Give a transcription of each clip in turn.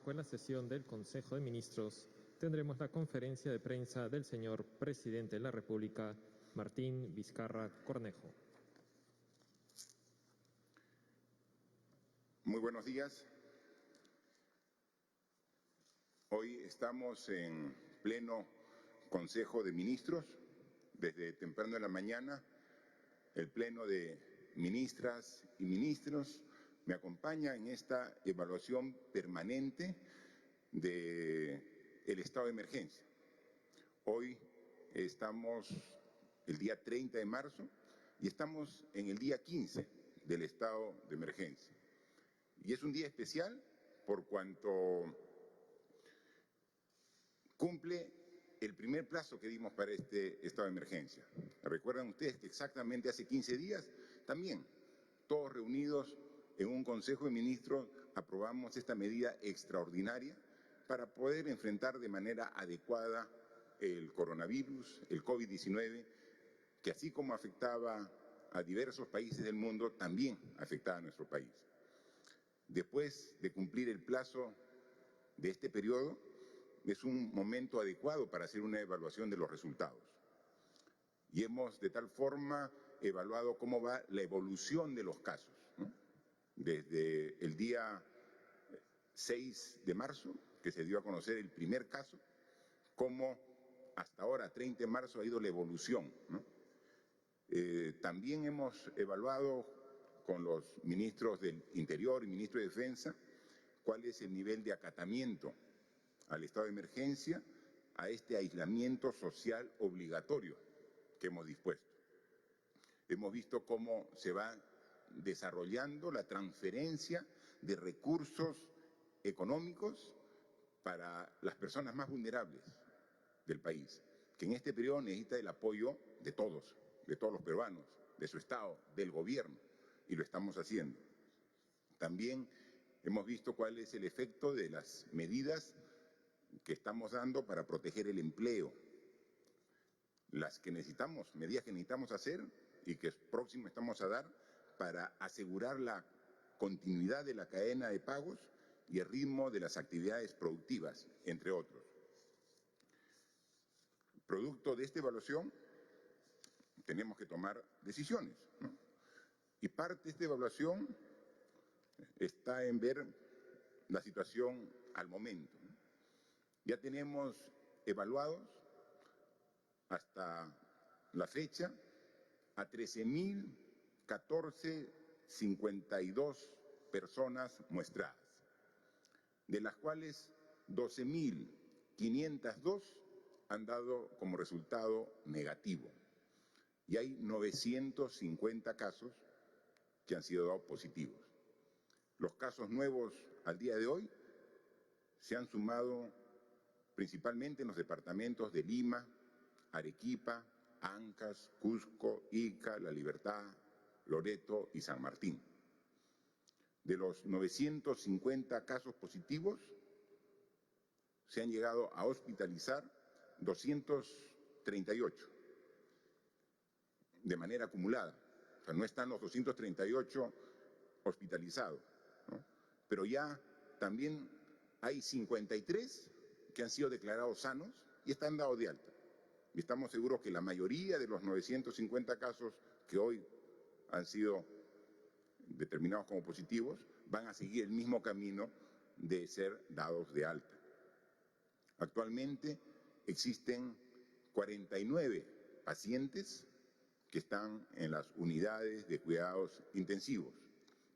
con la sesión del Consejo de Ministros, tendremos la conferencia de prensa del señor Presidente de la República, Martín Vizcarra Cornejo. Muy buenos días. Hoy estamos en pleno Consejo de Ministros. Desde temprano en la mañana, el Pleno de Ministras y Ministros me acompaña en esta evaluación permanente del estado de emergencia. Hoy estamos el día 30 de marzo y estamos en el día 15 del estado de emergencia. Y es un día especial por cuanto cumple el primer plazo que dimos para este estado de emergencia. ¿Recuerdan ustedes que exactamente hace 15 días también todos reunidos en un Consejo de Ministros aprobamos esta medida extraordinaria para poder enfrentar de manera adecuada el coronavirus, el COVID-19, que así como afectaba a diversos países del mundo, también afectaba a nuestro país? Después de cumplir el plazo de este periodo, es un momento adecuado para hacer una evaluación de los resultados. Y hemos de tal forma evaluado cómo va la evolución de los casos, ¿no? Desde el día 6 de marzo, que se dio a conocer el primer caso, cómo hasta ahora, 30 de marzo, ha ido la evolución, ¿no? También hemos evaluado con los ministros del Interior y ministro de Defensa cuál es el nivel de acatamiento al estado de emergencia, a este aislamiento social obligatorio que hemos dispuesto. Hemos visto cómo se va desarrollando la transferencia de recursos económicos para las personas más vulnerables del país, que en este periodo necesita el apoyo de todos los peruanos, de su Estado, del gobierno, y lo estamos haciendo. También hemos visto cuál es el efecto de las medidas que estamos dando para proteger el empleo, las que necesitamos, medidas que necesitamos hacer y que próximo estamos a dar para asegurar la continuidad de la cadena de pagos y el ritmo de las actividades productivas, entre otros. Producto de esta evaluación, tenemos que tomar decisiones, ¿no? Y parte de esta evaluación está en ver la situación al momento, ¿no? Ya tenemos evaluados hasta la fecha a 13.014,52 personas muestradas, de las cuales 12.502 han dado como resultado negativo y hay 950 casos que han sido dados positivos. Los casos nuevos al día de hoy se han sumado principalmente en los departamentos de Lima, Arequipa, Ancash, Cusco, Ica, La Libertad, Loreto y San Martín. De los 950 casos positivos, se han llegado a hospitalizar 238 de manera acumulada. O sea, no están los 238 hospitalizados, ¿no? Pero ya también hay 53 que han sido declarados sanos y están dados de alta. Y estamos seguros que la mayoría de los 950 casos que hoy han sido determinados como positivos van a seguir el mismo camino de ser dados de alta. Actualmente existen 49 pacientes que están en las unidades de cuidados intensivos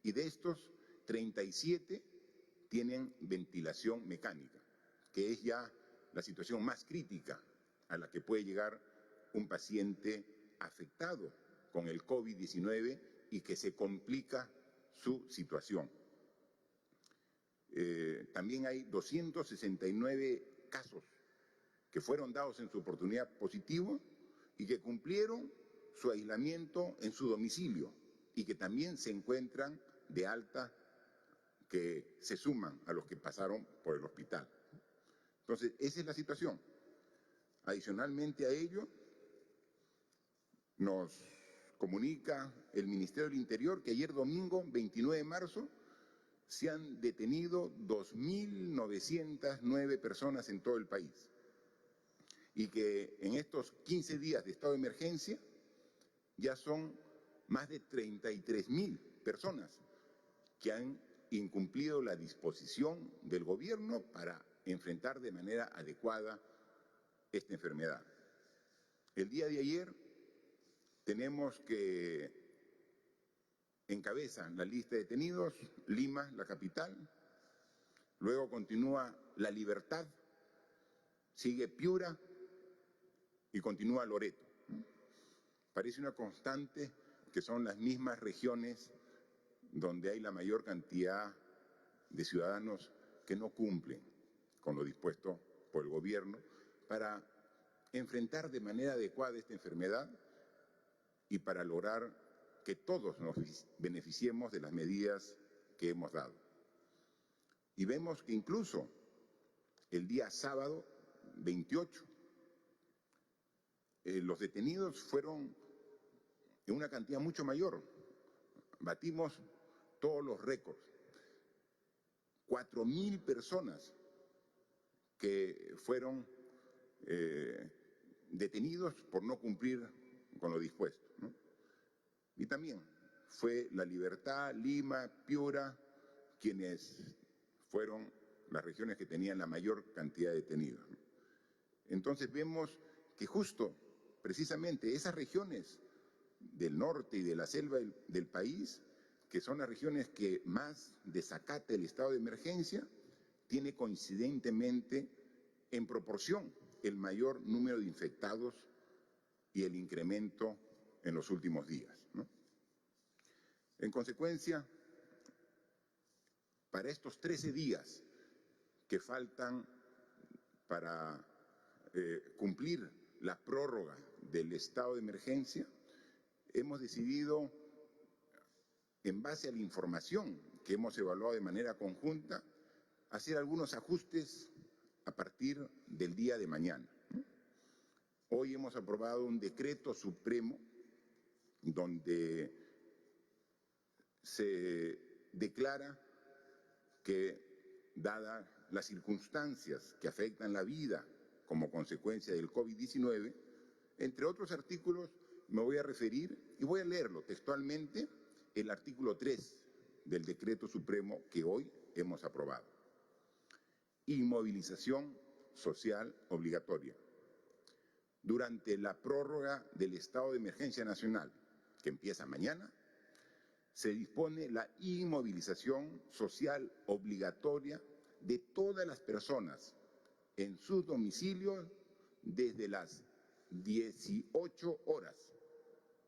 y de estos 37 tienen ventilación mecánica, que es ya la situación más crítica a la que puede llegar un paciente afectado con el COVID-19 y que se complica su situación. También hay 269 casos que fueron dados en su oportunidad positivo y que cumplieron su aislamiento en su domicilio y que también se encuentran de alta, que se suman a los que pasaron por el hospital. Entonces, esa es la situación. Adicionalmente a ello, nos comunica el Ministerio del Interior que ayer domingo, 29 de marzo, se han detenido 2.909 personas en todo el país y que en estos 15 días de estado de emergencia ya son más de 33.000 personas que han incumplido la disposición del gobierno para enfrentar de manera adecuada esta enfermedad. El día de ayer tenemos que encabeza la lista de detenidos Lima, la capital, luego continúa La Libertad, sigue Piura y continúa Loreto. Parece una constante que son las mismas regiones donde hay la mayor cantidad de ciudadanos que no cumplen con lo dispuesto por el gobierno para enfrentar de manera adecuada esta enfermedad y para lograr que todos nos beneficiemos de las medidas que hemos dado. Y vemos que incluso el día sábado 28, los detenidos fueron en una cantidad mucho mayor. Batimos todos los récords. 4.000 personas que fueron detenidos por no cumplir con lo dispuesto, ¿no? Y también fue La Libertad, Lima, Piura, quienes fueron las regiones que tenían la mayor cantidad de detenidos, ¿no? Entonces vemos que justo, precisamente, esas regiones del norte y de la selva del país, que son las regiones que más desacata el estado de emergencia, tiene coincidentemente en proporción el mayor número de infectados y el incremento en los últimos días, ¿no? En consecuencia, para estos 13 días que faltan para cumplir la prórroga del estado de emergencia, hemos decidido, en base a la información que hemos evaluado de manera conjunta, hacer algunos ajustes a partir del día de mañana. Hoy hemos aprobado un decreto supremo donde se declara que, dadas las circunstancias que afectan la vida como consecuencia del COVID-19, entre otros artículos me voy a referir, y voy a leerlo textualmente, el artículo 3 del decreto supremo que hoy hemos aprobado. Inmovilización social obligatoria. Durante la prórroga del estado de emergencia nacional, que empieza mañana, se dispone la inmovilización social obligatoria de todas las personas en sus domicilios desde las 18 horas,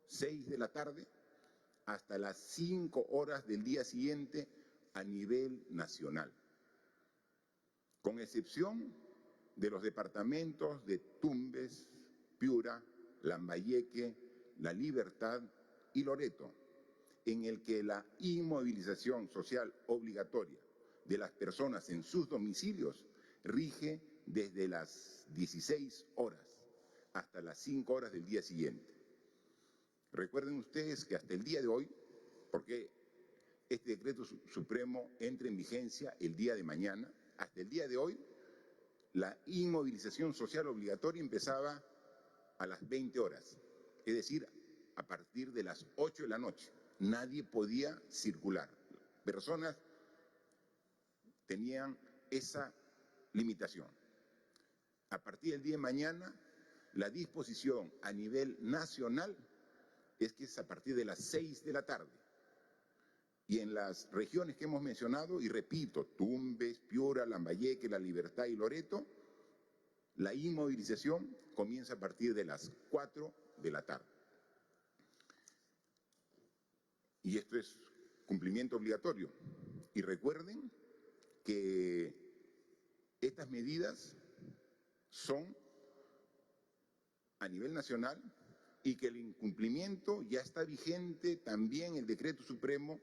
6 de la tarde, hasta las 5 horas del día siguiente a nivel nacional, con excepción de los departamentos de Tumbes, Piura, Lambayeque, La Libertad y Loreto, en el que la inmovilización social obligatoria de las personas en sus domicilios rige desde las 16 horas hasta las 5 horas del día siguiente. Recuerden ustedes que hasta el día de hoy, porque este decreto supremo entra en vigencia el día de mañana, hasta el día de hoy, la inmovilización social obligatoria empezaba a las 20 horas, es decir, a partir de las 8 de la noche. Nadie podía circular. Personas tenían esa limitación. A partir del día de mañana, la disposición a nivel nacional es que es a partir de las 6 de la tarde. Y en las regiones que hemos mencionado, y repito, Tumbes, Piura, Lambayeque, La Libertad y Loreto, la inmovilización comienza a partir de las 4 de la tarde. Y esto es cumplimiento obligatorio. Y recuerden que estas medidas son a nivel nacional y que el incumplimiento ya está vigente también el decreto supremo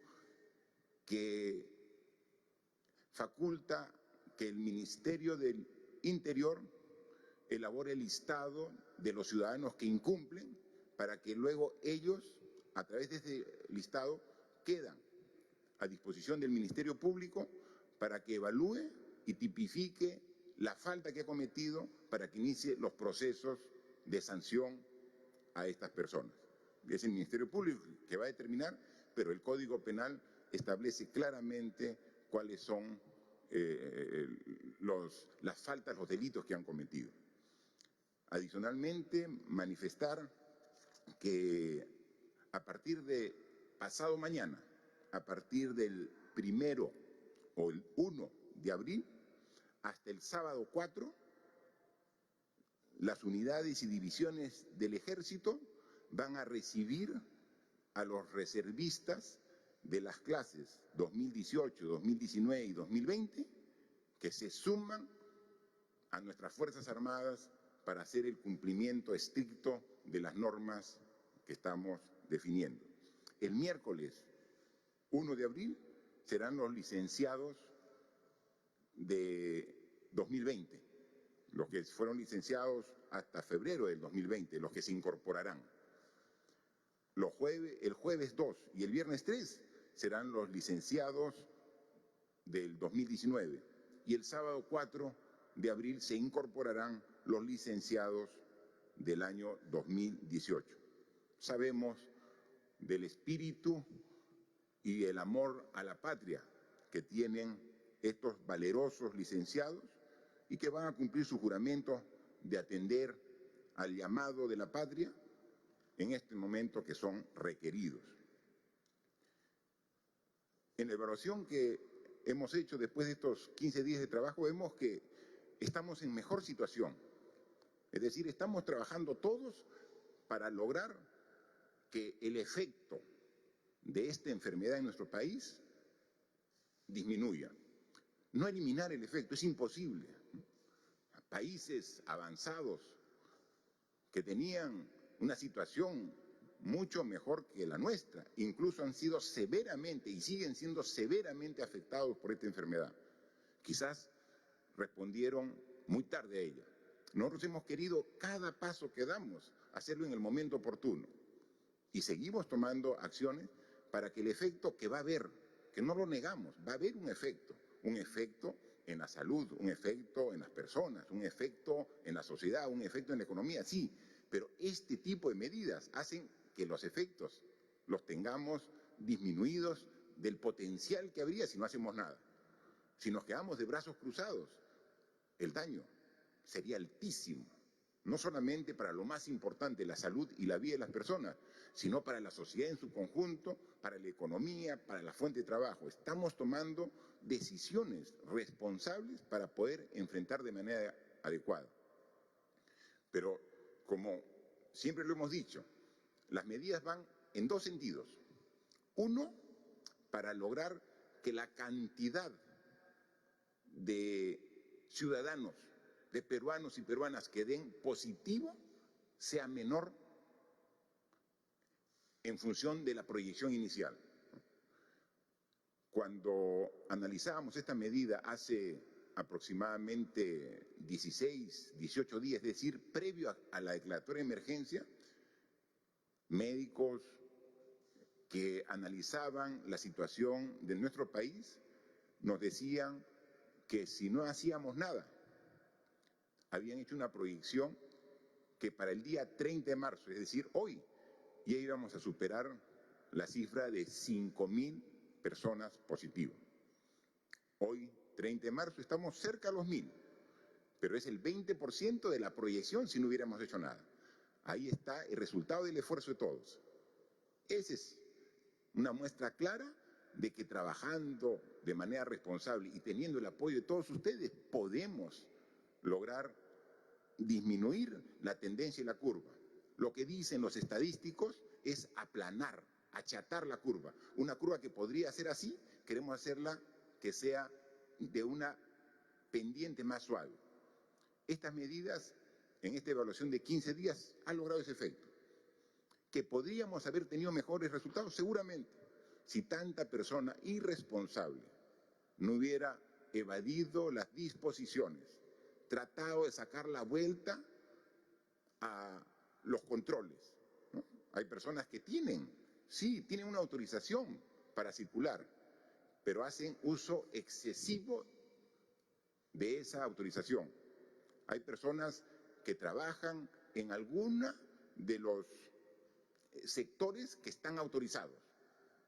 que faculta que el Ministerio del Interior elabore el listado de los ciudadanos que incumplen para que luego ellos, a través de ese listado, quedan a disposición del Ministerio Público para que evalúe y tipifique la falta que ha cometido para que inicie los procesos de sanción a estas personas. Es el Ministerio Público que va a determinar, pero el Código Penal establece claramente cuáles son las faltas, los delitos que han cometido. Adicionalmente, manifestar que a partir de pasado mañana, a partir del 1 o el 1 de abril, hasta el sábado 4, las unidades y divisiones del Ejército van a recibir a los reservistas de las clases 2018, 2019 y 2020 que se suman a nuestras Fuerzas Armadas para hacer el cumplimiento estricto de las normas que estamos definiendo. El miércoles 1 de abril serán los licenciados de 2020, los que fueron licenciados hasta febrero del 2020, los que se incorporarán. El jueves 2 y el viernes 3 serán los licenciados del 2019 y el sábado 4 de abril se incorporarán los licenciados del año 2018. Sabemos del espíritu y el amor a la patria que tienen estos valerosos licenciados y que van a cumplir su juramento de atender al llamado de la patria en este momento que son requeridos. En la evaluación que hemos hecho después de estos 15 días de trabajo, vemos que estamos en mejor situación. Es decir, estamos trabajando todos para lograr que el efecto de esta enfermedad en nuestro país disminuya. No eliminar el efecto, es imposible. Países avanzados que tenían una situación mucho mejor que la nuestra, incluso han sido severamente y siguen siendo severamente afectados por esta enfermedad. Quizás respondieron muy tarde a ella. Nosotros hemos querido cada paso que damos hacerlo en el momento oportuno y seguimos tomando acciones para que el efecto que va a haber, que no lo negamos, va a haber un efecto en la salud, un efecto en las personas, un efecto en la sociedad, un efecto en la economía, sí, pero este tipo de medidas hacen que los efectos los tengamos disminuidos del potencial que habría si no hacemos nada. Si nos quedamos de brazos cruzados, el daño sería altísimo, no solamente para lo más importante, la salud y la vida de las personas, sino para la sociedad en su conjunto, para la economía, para la fuente de trabajo. Estamos tomando decisiones responsables para poder enfrentar de manera adecuada. Pero, como siempre lo hemos dicho, las medidas van en dos sentidos. Uno, para lograr que la cantidad de ciudadanos, de peruanos y peruanas que den positivo sea menor en función de la proyección inicial. Cuando analizábamos esta medida hace aproximadamente 16, 18 días, es decir, previo a la declaratoria de emergencia, médicos que analizaban la situación de nuestro país nos decían que si no hacíamos nada, habían hecho una proyección que para el día 30 de marzo, es decir, hoy, ya íbamos a superar la cifra de 5.000 personas positivas. Hoy, 30 de marzo, estamos cerca a los 1.000, pero es el 20% de la proyección si no hubiéramos hecho nada. Ahí está el resultado del esfuerzo de todos. Esa es una muestra clara de que trabajando de manera responsable y teniendo el apoyo de todos ustedes, podemos lograr disminuir la tendencia y la curva. Lo que dicen los estadísticos es aplanar, achatar la curva. Una curva que podría ser así, queremos hacerla que sea de una pendiente más suave. Estas medidas, en esta evaluación de 15 días, han logrado ese efecto. ¿Que podríamos haber tenido mejores resultados? Seguramente, si tanta persona irresponsable no hubiera evadido las disposiciones, tratado de sacar la vuelta a los controles, ¿no? Hay personas que tienen una autorización para circular pero hacen uso excesivo de esa autorización. Hay personas que trabajan en alguna de los sectores que están autorizados.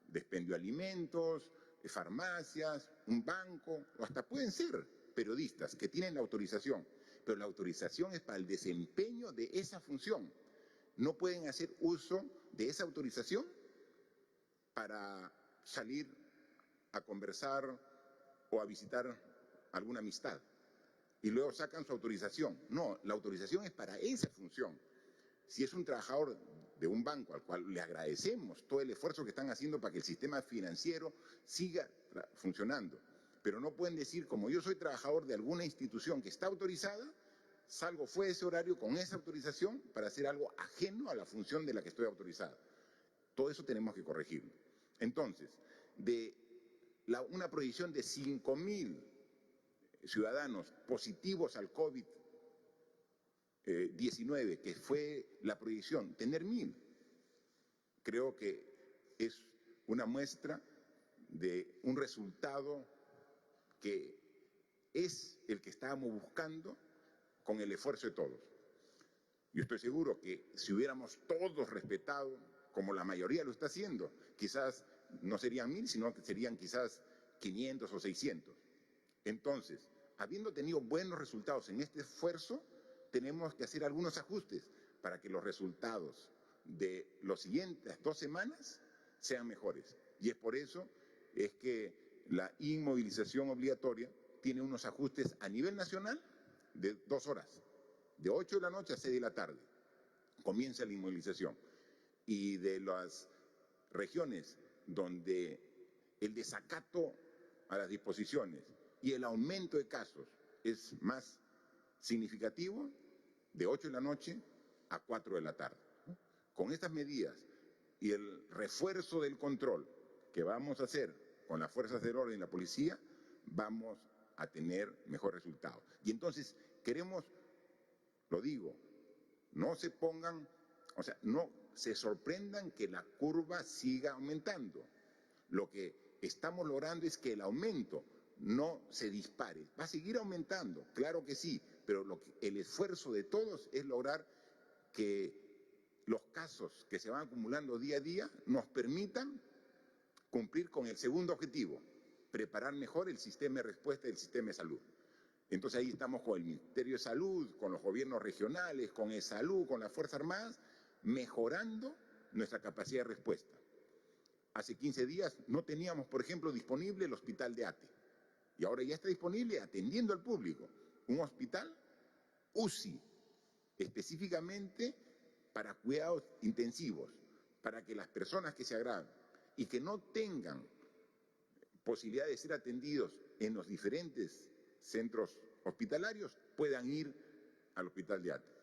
Despendio de alimentos, farmacias, un banco, o hasta pueden ser periodistas que tienen la autorización, pero la autorización es para el desempeño de esa función. No pueden hacer uso de esa autorización para salir a conversar o a visitar alguna amistad y luego sacan su autorización. No, la autorización es para esa función. Si es un trabajador de un banco al cual le agradecemos todo el esfuerzo que están haciendo para que el sistema financiero siga funcionando, pero no pueden decir, como yo soy trabajador de alguna institución que está autorizada, salgo fuera de ese horario con esa autorización para hacer algo ajeno a la función de la que estoy autorizada. Todo eso tenemos que corregirlo. Entonces, de una proyección de 5.000 ciudadanos positivos al COVID-19, que fue la proyección, tener 1.000, creo que es una muestra de un resultado que es el que estábamos buscando con el esfuerzo de todos. Yo estoy seguro que si hubiéramos todos respetado, como la mayoría lo está haciendo, quizás no serían 1.000, sino que serían quizás 500 o 600. Entonces, habiendo tenido buenos resultados en este esfuerzo, tenemos que hacer algunos ajustes para que los resultados de las siguientes 2 semanas sean mejores. Y es por eso es que la inmovilización obligatoria tiene unos ajustes a nivel nacional de 2 horas, de 8 de la noche a 6 de la tarde. Comienza la inmovilización. Y de las regiones donde el desacato a las disposiciones y el aumento de casos es más significativo, de 8 de la noche a 4 de la tarde. Con estas medidas y el refuerzo del control que vamos a hacer con las fuerzas del orden y la policía, vamos a tener mejor resultado. Y entonces queremos, lo digo, no se pongan, o sea, no se sorprendan que la curva siga aumentando. Lo que estamos logrando es que el aumento no se dispare. Va a seguir aumentando, claro que sí, pero el esfuerzo de todos es lograr que los casos que se van acumulando día a día nos permitan cumplir con el segundo objetivo, preparar mejor el sistema de respuesta del sistema de salud. Entonces ahí estamos con el Ministerio de Salud, con los gobiernos regionales, con ESalud, con las Fuerzas Armadas, mejorando nuestra capacidad de respuesta. Hace 15 días no teníamos, por ejemplo, disponible el hospital de ATE. Y ahora ya está disponible atendiendo al público. Un hospital UCI, específicamente para cuidados intensivos, para que las personas que se agravan y que no tengan posibilidad de ser atendidos en los diferentes centros hospitalarios puedan ir al hospital de ATE.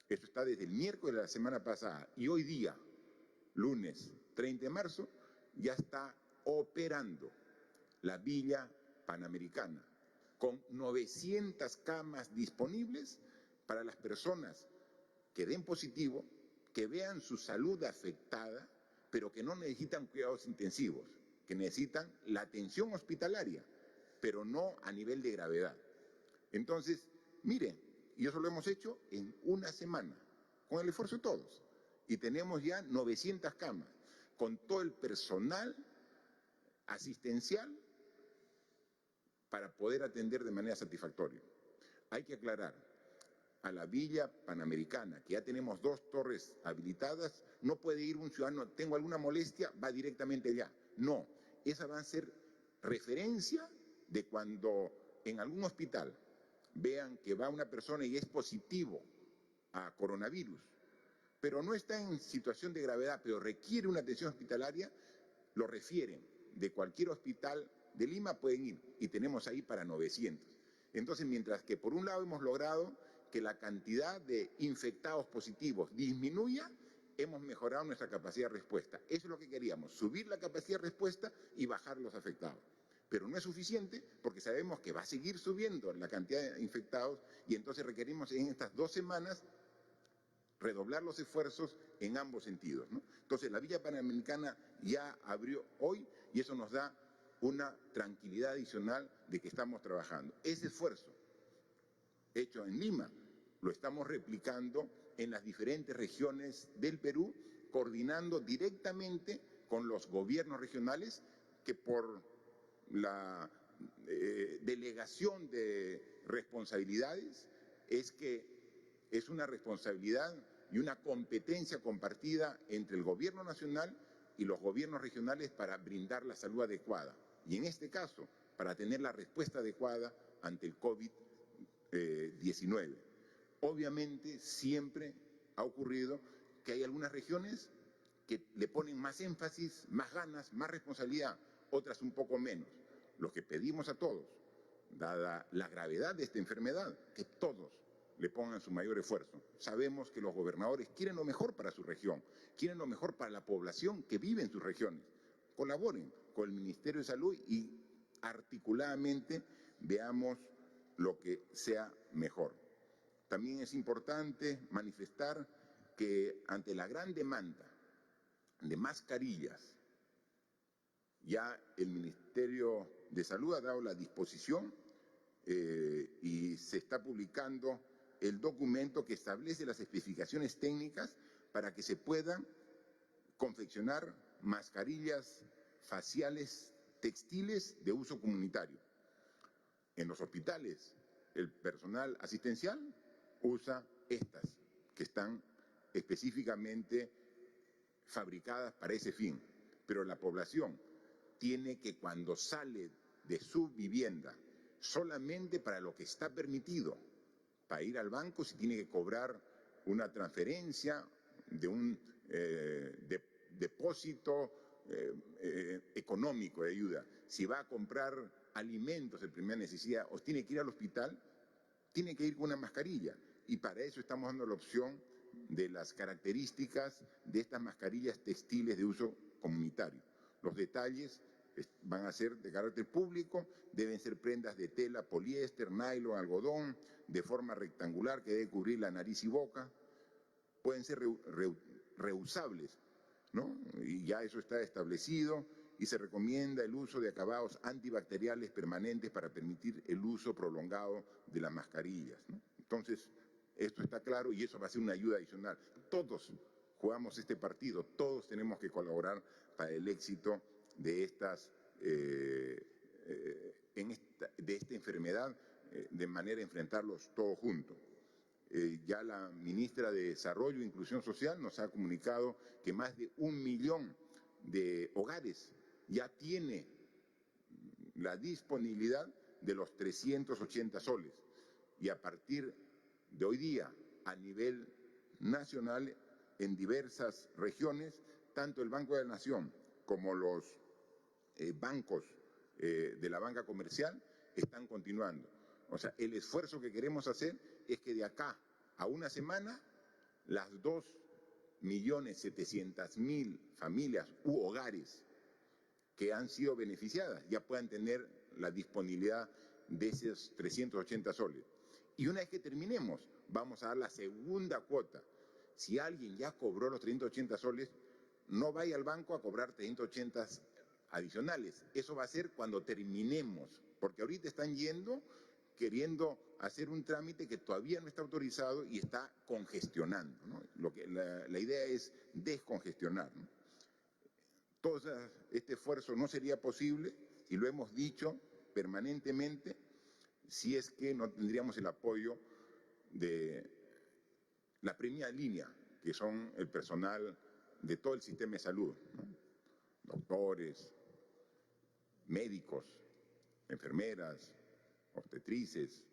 Esto está desde el miércoles de la semana pasada y hoy día, lunes 30 de marzo, ya está operando la Villa Panamericana con 900 camas disponibles para las personas que den positivo, que vean su salud afectada, pero que no necesitan cuidados intensivos, que necesitan la atención hospitalaria, pero no a nivel de gravedad. Entonces, miren, y eso lo hemos hecho en una semana, con el esfuerzo de todos. Y tenemos ya 900 camas, con todo el personal asistencial para poder atender de manera satisfactoria. Hay que aclarar, a la Villa Panamericana, que ya tenemos 2 torres habilitadas, no puede ir un ciudadano, tengo alguna molestia, va directamente allá. No, esa va a ser referencia de cuando en algún hospital vean que va una persona y es positivo a coronavirus, pero no está en situación de gravedad, pero requiere una atención hospitalaria, lo refieren. De cualquier hospital de Lima pueden ir y tenemos ahí para 900. Entonces, mientras que por un lado hemos logrado que la cantidad de infectados positivos disminuya, hemos mejorado nuestra capacidad de respuesta. Eso es lo que queríamos, subir la capacidad de respuesta y bajar los afectados. Pero no es suficiente porque sabemos que va a seguir subiendo la cantidad de infectados y entonces requerimos en estas 2 semanas redoblar los esfuerzos en ambos sentidos, ¿no? Entonces la Villa Panamericana ya abrió hoy y eso nos da una tranquilidad adicional de que estamos trabajando. Ese esfuerzo hecho en Lima lo estamos replicando en las diferentes regiones del Perú, coordinando directamente con los gobiernos regionales que por la delegación de responsabilidades es una responsabilidad y una competencia compartida entre el gobierno nacional y los gobiernos regionales para brindar la salud adecuada. Y en este caso, para tener la respuesta adecuada ante el COVID-19. Obviamente, siempre ha ocurrido que hay algunas regiones que le ponen más énfasis, más ganas, más responsabilidad, otras un poco menos. Lo que pedimos a todos, dada la gravedad de esta enfermedad, que todos le pongan su mayor esfuerzo. Sabemos que los gobernadores quieren lo mejor para su región, quieren lo mejor para la población que vive en sus regiones. Colaboren con el Ministerio de Salud y articuladamente veamos lo que sea mejor. También es importante manifestar que ante la gran demanda de mascarillas, ya el Ministerio de Salud ha dado la disposición y se está publicando el documento que establece las especificaciones técnicas para que se puedan confeccionar mascarillas faciales textiles de uso comunitario. En los hospitales, el personal asistencial usa estas, que están específicamente fabricadas para ese fin. Pero la población tiene que, cuando sale de su vivienda, solamente para lo que está permitido, para ir al banco, si tiene que cobrar una transferencia de un depósito económico de ayuda, si va a comprar alimentos de primera necesidad o tiene que ir al hospital, tiene que ir con una mascarilla. Y para eso estamos dando la opción de las características de estas mascarillas textiles de uso comunitario. Los detalles van a ser de carácter público, deben ser prendas de tela, poliéster, nylon, algodón, de forma rectangular que debe cubrir la nariz y boca. Pueden ser reusables, ¿no? Y ya eso está establecido y se recomienda el uso de acabados antibacteriales permanentes para permitir el uso prolongado de las mascarillas, ¿no? Entonces, esto está claro y eso va a ser una ayuda adicional. Todos jugamos este partido, todos tenemos que colaborar para el éxito de esta enfermedad, de manera de enfrentarlos todos juntos. Ya la ministra de Desarrollo e Inclusión Social nos ha comunicado que más de 1 millón de hogares ya tiene la disponibilidad de los 380 soles. Y a partir de hoy día, a nivel nacional, en diversas regiones, tanto el Banco de la Nación como los bancos de la banca comercial están continuando. O sea, el esfuerzo que queremos hacer es que de acá a una semana las 2.700.000 familias u hogares que han sido beneficiadas ya puedan tener la disponibilidad de esos 380 soles. Y una vez que terminemos, vamos a dar la segunda cuota. Si alguien ya cobró los 380 soles, no vaya al banco a cobrar 380 adicionales. Eso va a ser cuando terminemos, porque ahorita están yendo queriendo hacer un trámite que todavía no está autorizado y está congestionando, ¿no? La idea es descongestionar, ¿no? Todo este esfuerzo no sería posible, y lo hemos dicho permanentemente, si es que no tendríamos el apoyo de la primera línea, que son el personal de todo el sistema de salud, ¿no? Doctores, médicos, enfermeras, obstetrices,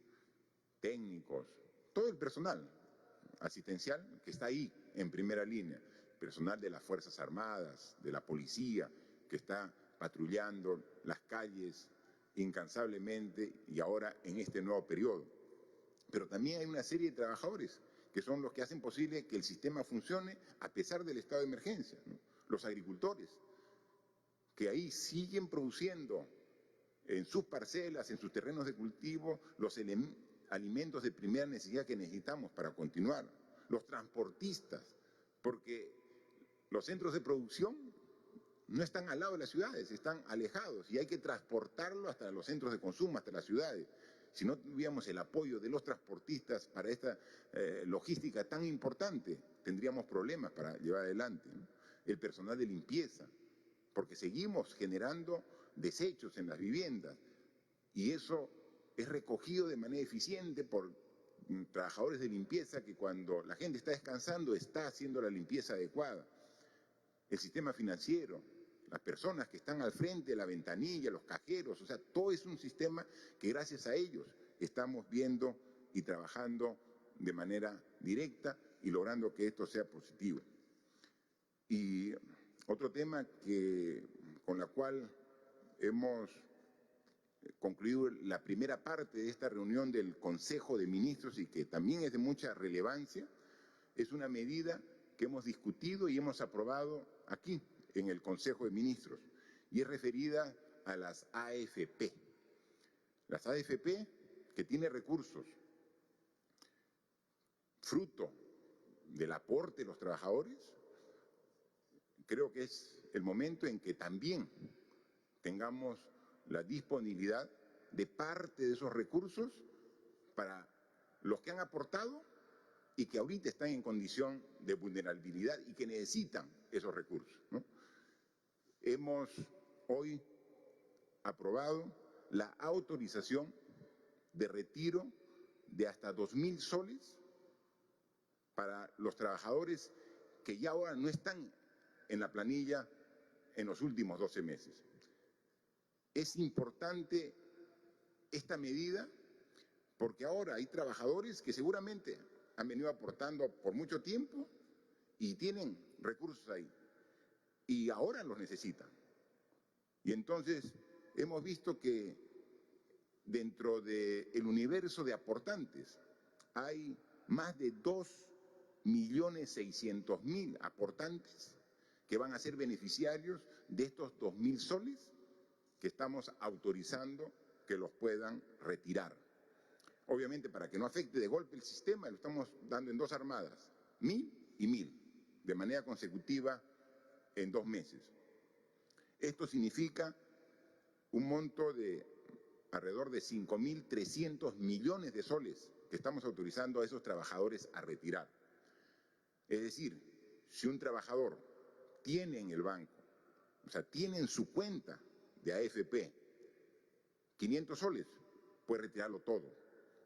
técnicos, todo el personal asistencial que está ahí en primera línea, personal de las Fuerzas Armadas, de la policía, que está patrullando las calles incansablemente y ahora en este nuevo periodo. Pero también hay una serie de trabajadores que son los que hacen posible que el sistema funcione a pesar del estado de emergencia, ¿no? Los agricultores, que ahí siguen produciendo en sus parcelas, en sus terrenos de cultivo, los alimentos de primera necesidad que necesitamos para continuar. Los transportistas, porque los centros de producción no están al lado de las ciudades, están alejados y hay que transportarlo hasta los centros de consumo, hasta las ciudades. Si no tuviéramos el apoyo de los transportistas para esta logística tan importante, tendríamos problemas para llevar adelante, ¿no? El personal de limpieza, porque seguimos generando desechos en las viviendas y eso es recogido de manera eficiente por trabajadores de limpieza que cuando la gente está descansando está haciendo la limpieza adecuada. El sistema financiero, las personas que están al frente de la ventanilla, los cajeros, o sea, todo es un sistema que gracias a ellos estamos viendo y trabajando de manera directa y logrando que esto sea positivo. Y otro tema con la cual hemos concluido la primera parte de esta reunión del Consejo de Ministros y que también es de mucha relevancia, es una medida que hemos discutido y hemos aprobado aquí en el Consejo de Ministros y es referida a las AFP. Las AFP que tienen recursos fruto del aporte de los trabajadores, creo que es el momento en que también tengamos la disponibilidad de parte de esos recursos para los que han aportado y que ahorita están en condición de vulnerabilidad y que necesitan esos recursos, ¿no? Hemos hoy aprobado la autorización de retiro de hasta 2.000 soles para los trabajadores que ya ahora no están en la planilla en los últimos 12 meses. Es importante esta medida porque ahora hay trabajadores que seguramente han venido aportando por mucho tiempo y tienen recursos ahí y ahora los necesitan. Y entonces hemos visto que dentro del universo de aportantes hay más de 2.600.000 aportantes que van a ser beneficiarios de estos 2.000 soles que estamos autorizando que los puedan retirar. Obviamente, para que no afecte de golpe el sistema, lo estamos dando en dos armadas, 1.000 y 1.000, de manera consecutiva en 2 meses. Esto significa un monto de alrededor de 5.300 millones de soles que estamos autorizando a esos trabajadores a retirar. Es decir, si un trabajador tiene en el banco, o sea, tiene en su cuenta de AFP 500 soles, puede retirarlo todo.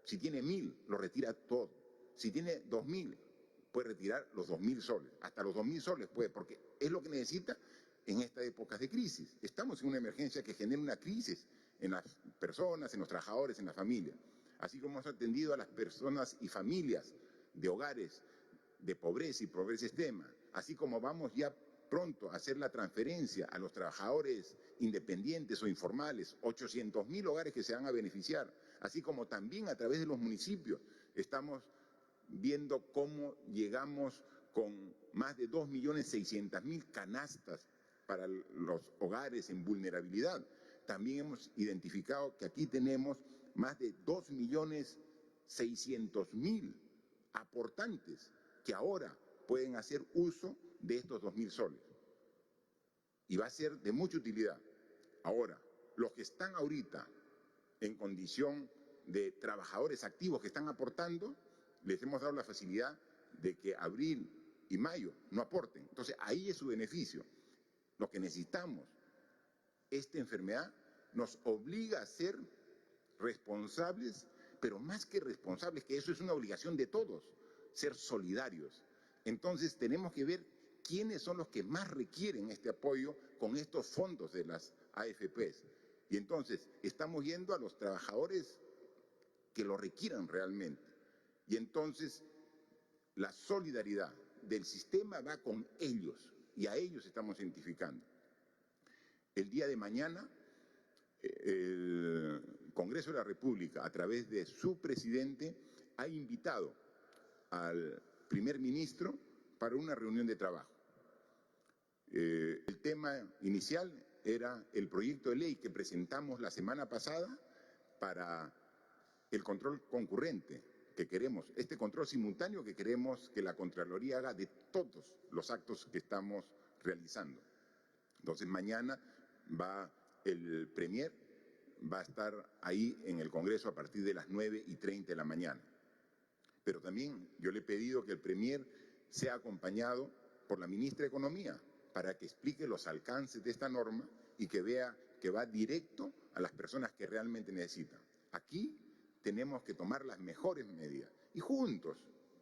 Si tiene 1.000, lo retira todo. Si tiene 2.000, puede retirar los 2.000 soles. Hasta los 2.000 soles puede, porque es lo que necesita en estas épocas de crisis. Estamos en una emergencia que genera una crisis en las personas, en los trabajadores, en la familia. Así como hemos atendido a las personas y familias de hogares de pobreza y pobreza extrema, así como vamos ya pronto a hacer la transferencia a los trabajadores independientes o informales, 800.000 hogares que se van a beneficiar, así como también a través de los municipios estamos viendo cómo llegamos con más de 2.600.000 canastas para los hogares en vulnerabilidad. También hemos identificado que aquí tenemos más de 2.600.000 aportantes que ahora pueden hacer uso de estos 2.000 soles. Y va a ser de mucha utilidad. Ahora, los que están ahorita en condición de trabajadores activos que están aportando, les hemos dado la facilidad de que abril y mayo no aporten. Entonces, ahí es su beneficio. Lo que necesitamos, esta enfermedad nos obliga a ser responsables, pero más que responsables, que eso es una obligación de todos, ser solidarios. Entonces, tenemos que ver quiénes son los que más requieren este apoyo con estos fondos de las AFPs. Y entonces, estamos yendo a los trabajadores que lo requieran realmente. Y entonces, la solidaridad del sistema va con ellos y a ellos estamos identificando. El día de mañana, el Congreso de la República, a través de su presidente, ha invitado al primer ministro para una reunión de trabajo. El tema inicial era el proyecto de ley que presentamos la semana pasada para el control concurrente que queremos, este control simultáneo que queremos que la Contraloría haga de todos los actos que estamos realizando. Entonces mañana el Premier va a estar ahí en el Congreso a partir de las 9:30 de la mañana. Pero también yo le he pedido que el Premier sea acompañado por la ministra de Economía para que explique los alcances de esta norma y que vea que va directo a las personas que realmente necesitan. Aquí tenemos que tomar las mejores medidas y juntos.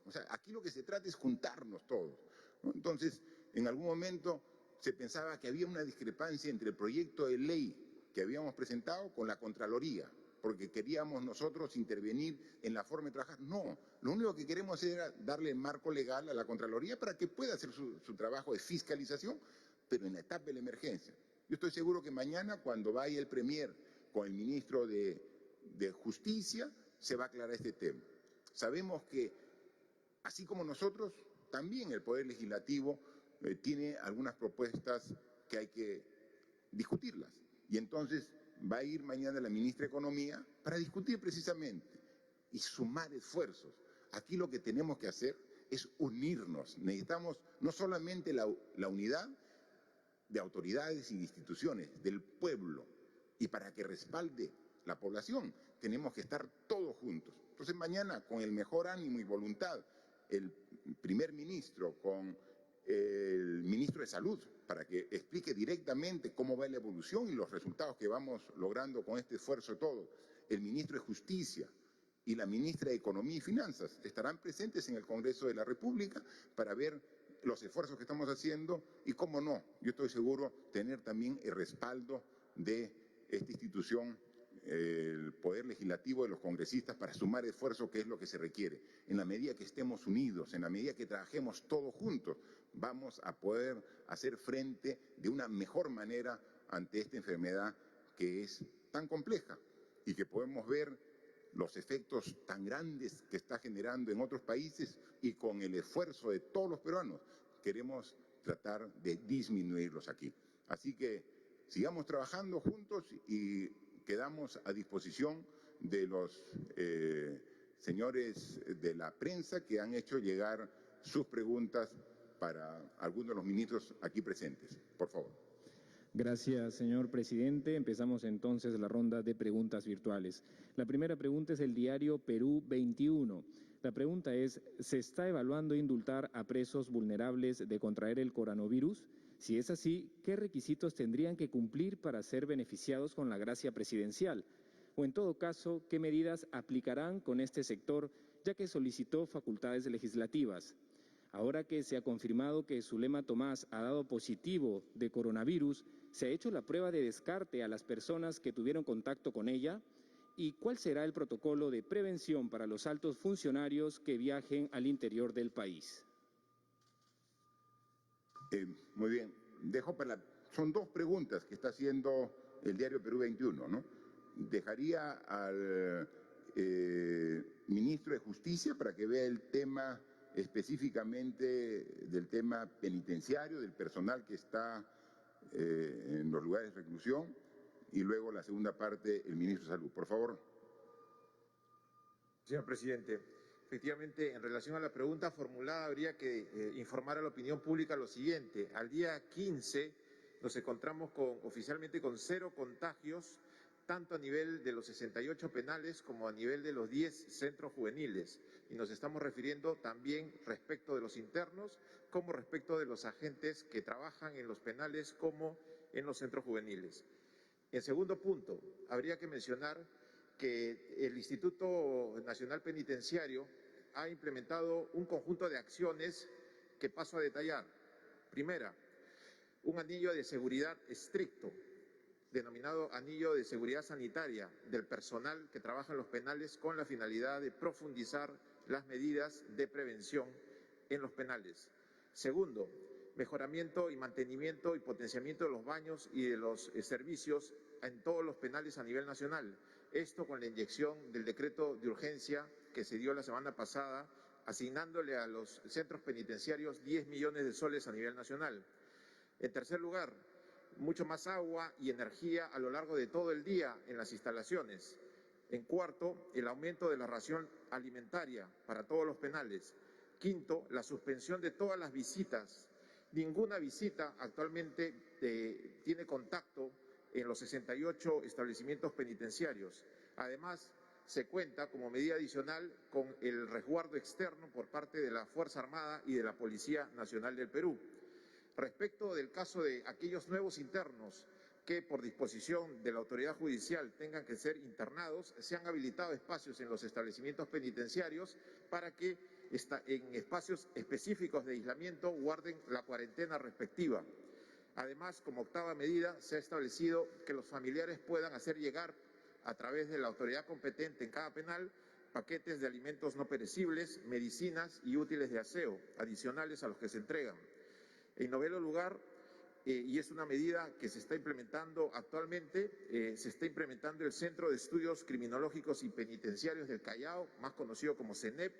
O sea, aquí lo que se trata es juntarnos todos, ¿no? Entonces, en algún momento se pensaba que había una discrepancia entre el proyecto de ley que habíamos presentado con la Contraloría, porque queríamos nosotros intervenir en la forma de trabajar. No, lo único que queremos era darle marco legal a la Contraloría para que pueda hacer su trabajo de fiscalización, pero en la etapa de la emergencia. Yo estoy seguro que mañana, cuando vaya el Premier con el ministro de Justicia, se va a aclarar este tema. Sabemos que, así como nosotros, también el Poder Legislativo tiene algunas propuestas que hay que discutirlas. Y entonces va a ir mañana la ministra de Economía para discutir precisamente y sumar esfuerzos. Aquí lo que tenemos que hacer es unirnos. Necesitamos no solamente la unidad de autoridades y de instituciones, del pueblo, y para que respalde la población tenemos que estar todos juntos. Entonces mañana, con el mejor ánimo y voluntad, el primer ministro con el ministro de Salud, para que explique directamente cómo va la evolución y los resultados que vamos logrando con este esfuerzo todo. El ministro de Justicia y la ministra de Economía y Finanzas estarán presentes en el Congreso de la República para ver los esfuerzos que estamos haciendo y, cómo no, yo estoy seguro, tener también el respaldo de esta institución, el Poder Legislativo, de los congresistas, para sumar esfuerzo, que es lo que se requiere. En la medida que estemos unidos, en la medida que trabajemos todos juntos, vamos a poder hacer frente de una mejor manera ante esta enfermedad que es tan compleja y que podemos ver los efectos tan grandes que está generando en otros países, y con el esfuerzo de todos los peruanos queremos tratar de disminuirlos aquí. Así que sigamos trabajando juntos y quedamos a disposición de los señores de la prensa que han hecho llegar sus preguntas para algunos de los ministros aquí presentes. Por favor. Gracias, señor presidente. Empezamos entonces la ronda de preguntas virtuales. La primera pregunta es del diario Perú 21. La pregunta es: ¿se está evaluando indultar a presos vulnerables de contraer el coronavirus? Si es así, ¿qué requisitos tendrían que cumplir para ser beneficiados con la gracia presidencial? O en todo caso, ¿qué medidas aplicarán con este sector, ya que solicitó facultades legislativas? Ahora que se ha confirmado que Zulema Tomás ha dado positivo de coronavirus, ¿se ha hecho la prueba de descarte a las personas que tuvieron contacto con ella? ¿Y cuál será el protocolo de prevención para los altos funcionarios que viajen al interior del país? Muy bien. Son dos preguntas que está haciendo el diario Perú 21, ¿no? Dejaría al ministro de Justicia para que vea el tema específicamente del tema penitenciario, del personal que está en los lugares de reclusión, y luego la segunda parte, el ministro de Salud. Por favor. Señor presidente, efectivamente, en relación a la pregunta formulada, habría que informar a la opinión pública lo siguiente. Al día 15 nos encontramos oficialmente con 0 contagios, tanto a nivel de los 68 penales como a nivel de los 10 centros juveniles. Y nos estamos refiriendo también respecto de los internos, como respecto de los agentes que trabajan en los penales como en los centros juveniles. En segundo punto, habría que mencionar que el Instituto Nacional Penitenciario ha implementado un conjunto de acciones que paso a detallar. Primera, un anillo de seguridad estricto, denominado anillo de seguridad sanitaria del personal que trabaja en los penales, con la finalidad de profundizar las medidas de prevención en los penales. Segundo, mejoramiento y mantenimiento y potenciamiento de los baños y de los servicios en todos los penales a nivel nacional. Esto con la inyección del decreto de urgencia que se dio la semana pasada, asignándole a los centros penitenciarios 10 millones de soles a nivel nacional. En tercer lugar, mucho más agua y energía a lo largo de todo el día en las instalaciones. En cuarto, el aumento de la ración alimentaria para todos los penales. Quinto, la suspensión de todas las visitas. Ninguna visita actualmente tiene contacto en los 68 establecimientos penitenciarios. Además, se cuenta como medida adicional con el resguardo externo por parte de la Fuerza Armada y de la Policía Nacional del Perú. Respecto del caso de aquellos nuevos internos que por disposición de la autoridad judicial tengan que ser internados, se han habilitado espacios en los establecimientos penitenciarios para que en espacios específicos de aislamiento guarden la cuarentena respectiva. Además, como octava medida, se ha establecido que los familiares puedan hacer llegar a través de la autoridad competente en cada penal paquetes de alimentos no perecibles, medicinas y útiles de aseo, adicionales a los que se entregan. En noveno lugar, y es una medida que se está implementando actualmente, se está implementando el Centro de Estudios Criminológicos y Penitenciarios del Callao, más conocido como CENEP,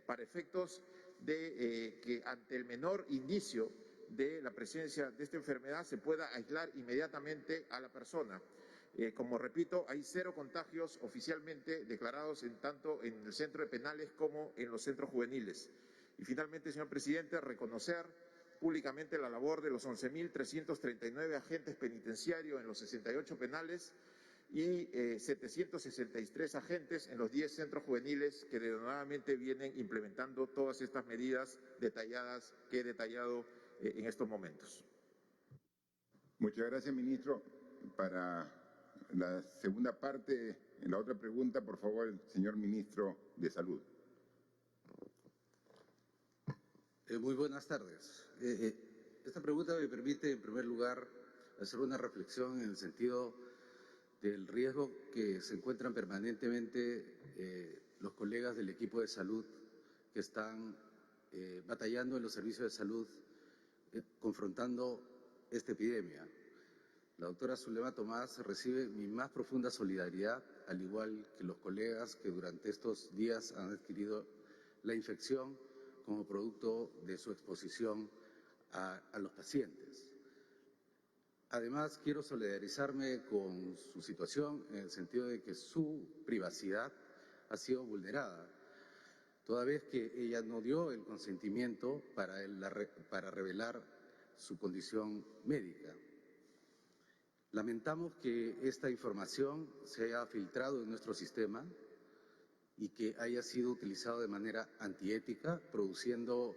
para efectos de que ante el menor indicio de la presencia de esta enfermedad se pueda aislar inmediatamente a la persona. Como repito, hay 0 contagios oficialmente declarados tanto en el centro de penales como en los centros juveniles. Y finalmente, señor presidente, reconocer públicamente la labor de los 11.339 agentes penitenciarios en los 68 penales y 763 agentes en los 10 centros juveniles que denodadamente vienen implementando todas estas medidas detalladas que he detallado en estos momentos. Muchas gracias, ministro. Para la segunda parte, en la otra pregunta, por favor, el señor ministro de Salud. Muy buenas tardes. Esta pregunta me permite, en primer lugar, hacer una reflexión en el sentido del riesgo que se encuentran permanentemente los colegas del equipo de salud que están batallando en los servicios de salud, confrontando esta epidemia. La doctora Zulema Tomás recibe mi más profunda solidaridad, al igual que los colegas que durante estos días han adquirido la infección como producto de su exposición a los pacientes. Además, quiero solidarizarme con su situación en el sentido de que su privacidad ha sido vulnerada, toda vez que ella no dio el consentimiento para revelar su condición médica. Lamentamos que esta información se haya filtrado en nuestro sistema y que haya sido utilizado de manera antiética, produciendo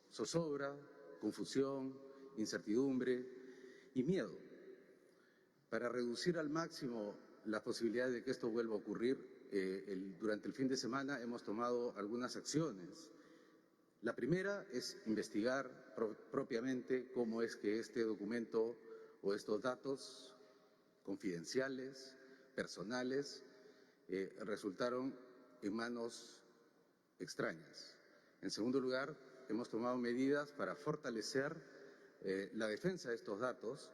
zozobra, confusión, incertidumbre y miedo. Para reducir al máximo las posibilidades de que esto vuelva a ocurrir, durante el fin de semana hemos tomado algunas acciones. La primera es investigar propiamente cómo es que este documento o estos datos confidenciales, personales, resultaron en manos extrañas. En segundo lugar, hemos tomado medidas para fortalecer la defensa de estos datos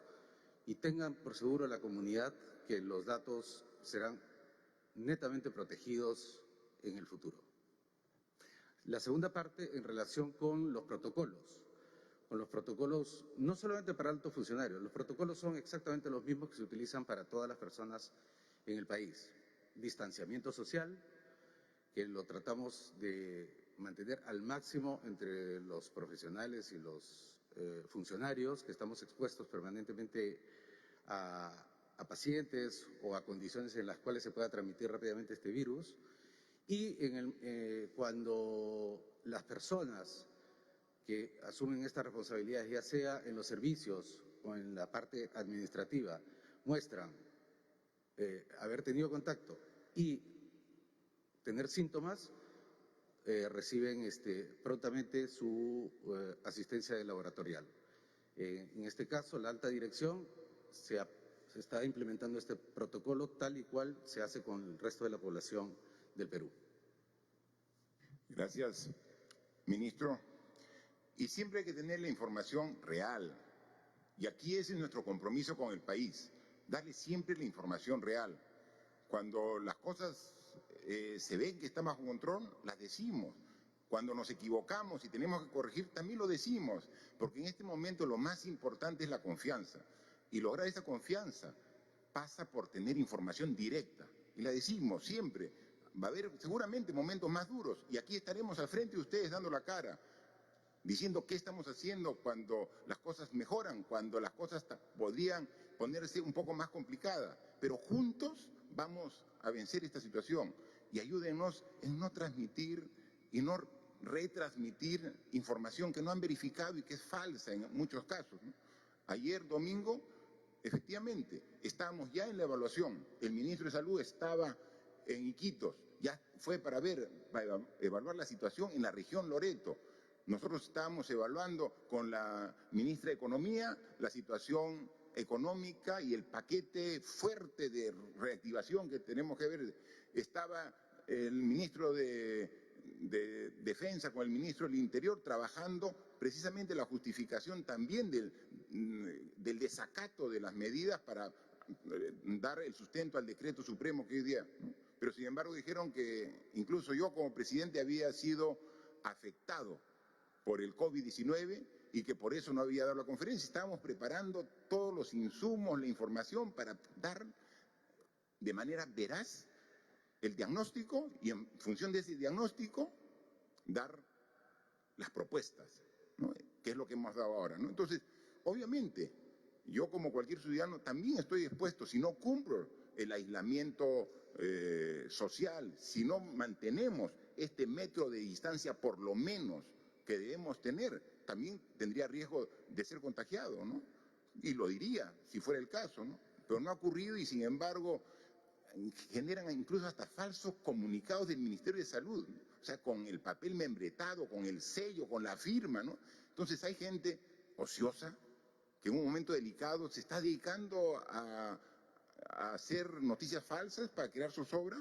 y tengan por seguro la comunidad que los datos serán netamente protegidos en el futuro. La segunda parte en relación con los protocolos. Con los protocolos, no solamente para altos funcionarios, los protocolos son exactamente los mismos que se utilizan para todas las personas en el país. Distanciamiento social, que lo tratamos de mantener al máximo entre los profesionales y los funcionarios, que estamos expuestos permanentemente a pacientes o a condiciones en las cuales se pueda transmitir rápidamente este virus. Y cuando las personas que asumen estas responsabilidades, ya sea en los servicios o en la parte administrativa, muestran haber tenido contacto y tener síntomas, reciben prontamente su asistencia laboratorial. En este caso, la alta dirección se está implementando este protocolo tal y cual se hace con el resto de la población del Perú. Gracias, ministro. Y siempre hay que tener la información real. Y aquí ese es nuestro compromiso con el país, darle siempre la información real. Cuando las cosas se ven que están bajo control, las decimos. Cuando nos equivocamos y tenemos que corregir, también lo decimos. Porque en este momento lo más importante es la confianza. Y lograr esa confianza pasa por tener información directa. Y la decimos siempre. Va a haber seguramente momentos más duros. Y aquí estaremos al frente de ustedes dando la cara. diciendo qué estamos haciendo cuando las cosas mejoran, cuando las cosas podrían ponerse un poco más complicadas. Pero juntos vamos a vencer esta situación y ayúdenos en no transmitir y no retransmitir información que no han verificado y que es falsa en muchos casos, ¿no? Ayer domingo, efectivamente, estábamos ya en la evaluación. El ministro de Salud estaba en Iquitos, ya fue para evaluar la situación en la región Loreto. Nosotros estábamos evaluando con la ministra de Economía la situación económica y el paquete fuerte de reactivación que tenemos que ver. Estaba el ministro de Defensa con el ministro del Interior trabajando precisamente la justificación también del desacato de las medidas para dar el sustento al decreto supremo que hoy día, ¿no? Pero sin embargo dijeron que incluso yo como presidente había sido afectado por el COVID-19 y que por eso no había dado la conferencia. Estábamos preparando todos los insumos, la información para dar de manera veraz el diagnóstico y en función de ese diagnóstico dar las propuestas, ¿no? Que es lo que hemos dado ahora, ¿no? Entonces, obviamente, yo como cualquier ciudadano también estoy expuesto, si no cumplo el aislamiento social, si no mantenemos este metro de distancia por lo menos que debemos tener, también tendría riesgo de ser contagiado, ¿no? Y lo diría si fuera el caso, ¿no? Pero no ha ocurrido y sin embargo generan incluso hasta falsos comunicados del Ministerio de Salud, ¿no? O sea, con el papel membretado, con el sello, con la firma, ¿no? Entonces hay gente ociosa que en un momento delicado se está dedicando a hacer noticias falsas para crear zozobra.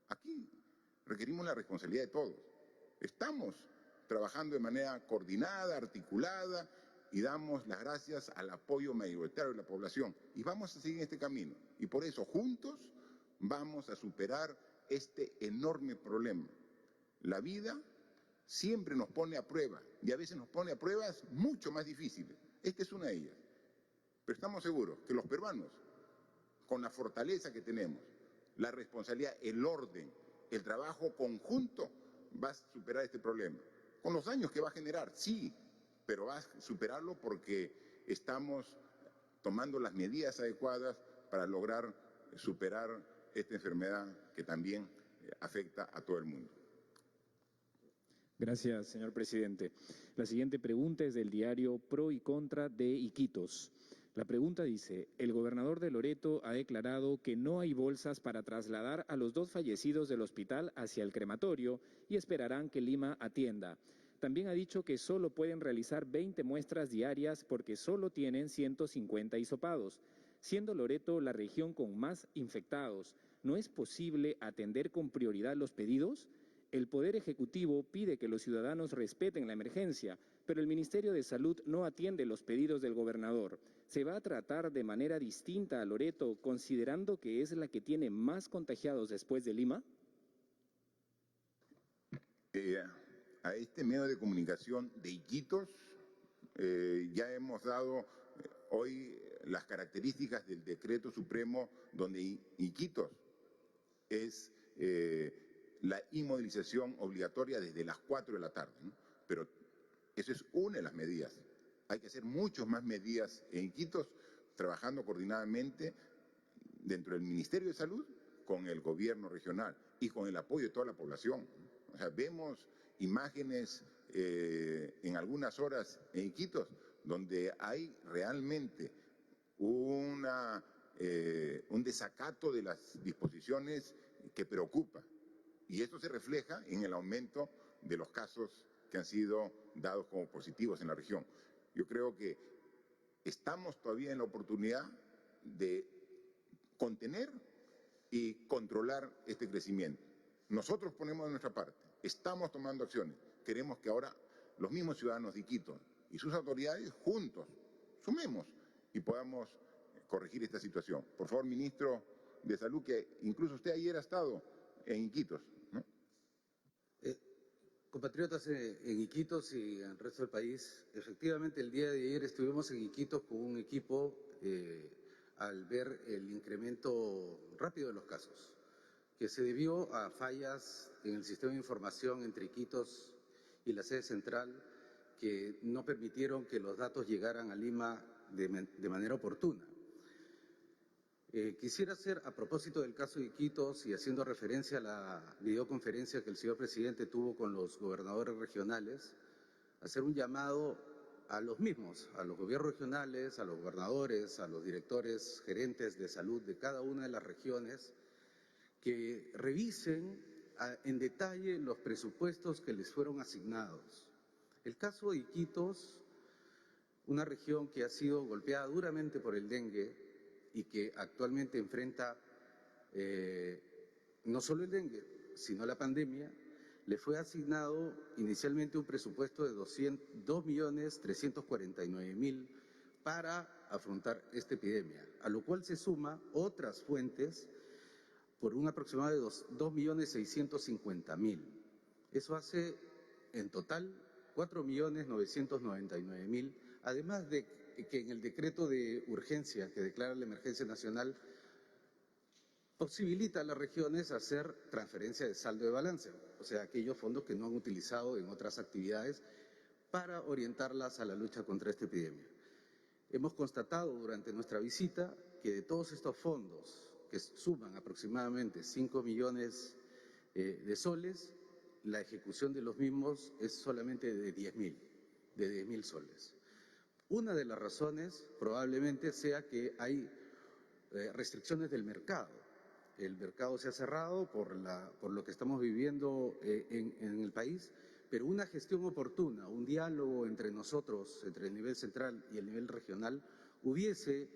Aquí requerimos la responsabilidad de todos. Estamos trabajando de manera coordinada, articulada, y damos las gracias al apoyo mayoritario de la población. Y vamos a seguir en este camino. Y por eso, juntos, vamos a superar este enorme problema. La vida siempre nos pone a prueba, y a veces nos pone a pruebas mucho más difíciles. Esta es una de ellas. Pero estamos seguros que los peruanos, con la fortaleza que tenemos, la responsabilidad, el orden, el trabajo conjunto, va a superar este problema. Con los daños que va a generar, sí, pero va a superarlo porque estamos tomando las medidas adecuadas para lograr superar esta enfermedad que también afecta a todo el mundo. Gracias, señor presidente. La siguiente pregunta es del diario Pro y Contra de Iquitos. La pregunta dice, el gobernador de Loreto ha declarado que no hay bolsas para trasladar a los 2 fallecidos del hospital hacia el crematorio y esperarán que Lima atienda. También ha dicho que solo pueden realizar 20 muestras diarias porque solo tienen 150 hisopados. Siendo Loreto la región con más infectados, ¿no es posible atender con prioridad los pedidos? El Poder Ejecutivo pide que los ciudadanos respeten la emergencia, pero el Ministerio de Salud no atiende los pedidos del gobernador. ¿Se va a tratar de manera distinta a Loreto, considerando que es la que tiene más contagiados después de Lima? A este medio de comunicación de Iquitos ya hemos dado hoy las características del decreto supremo donde Iquitos es la inmovilización obligatoria desde las 4 de la tarde, ¿no? Pero eso es una de las medidas. Hay que hacer muchas más medidas en Iquitos, trabajando coordinadamente dentro del Ministerio de Salud con el gobierno regional y con el apoyo de toda la población. O sea, vemos imágenes en algunas horas en Iquitos donde hay realmente un desacato de las disposiciones que preocupa. Y esto se refleja en el aumento de los casos que han sido dados como positivos en la región. Yo creo que estamos todavía en la oportunidad de contener y controlar este crecimiento. Nosotros ponemos de nuestra parte, estamos tomando acciones. Queremos que ahora los mismos ciudadanos de Iquitos y sus autoridades juntos sumemos y podamos corregir esta situación. Por favor, ministro de Salud, que incluso usted ayer ha estado en Iquitos, ¿no? Compatriotas en Iquitos y en el resto del país, efectivamente el día de ayer estuvimos en Iquitos con un equipo al ver el incremento rápido de los casos, que se debió a fallas en el sistema de información entre Iquitos y la sede central, que no permitieron que los datos llegaran a Lima de manera oportuna. Quisiera hacer, a propósito del caso de Iquitos y haciendo referencia a la videoconferencia que el señor presidente tuvo con los gobernadores regionales, hacer un llamado a los mismos, a los gobiernos regionales, a los gobernadores, a los directores, gerentes de salud de cada una de las regiones, que revisen en detalle los presupuestos que les fueron asignados. El caso de Iquitos, una región que ha sido golpeada duramente por el dengue y que actualmente enfrenta no solo el dengue, sino la pandemia, le fue asignado inicialmente un presupuesto de 2.349.000 para afrontar esta epidemia, a lo cual se suma otras fuentes por un aproximado de 2.650.000. Eso hace en total 4.999.000, además de que en el decreto de urgencia que declara la emergencia nacional posibilita a las regiones hacer transferencia de saldo de balance, o sea, aquellos fondos que no han utilizado en otras actividades para orientarlas a la lucha contra esta epidemia. Hemos constatado durante nuestra visita que de todos estos fondos, que suman aproximadamente 5 millones de soles, la ejecución de los mismos es solamente de 10.000 soles. Una de las razones probablemente sea que hay restricciones del mercado. El mercado se ha cerrado por lo que estamos viviendo en el país, pero una gestión oportuna, un diálogo entre nosotros, entre el nivel central y el nivel regional, hubiese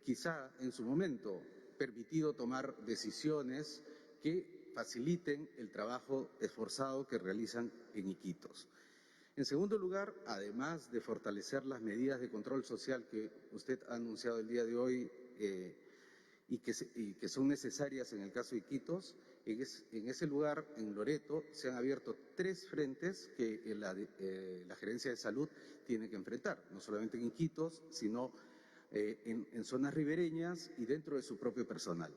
quizá en su momento permitido tomar decisiones que faciliten el trabajo esforzado que realizan en Iquitos. En segundo lugar, además de fortalecer las medidas de control social que usted ha anunciado el día de hoy y que son necesarias en el caso de Iquitos, en ese lugar, en Loreto, se han abierto 3 frentes que la Gerencia de Salud tiene que enfrentar, no solamente en Iquitos, sino en zonas ribereñas y dentro de su propio personal.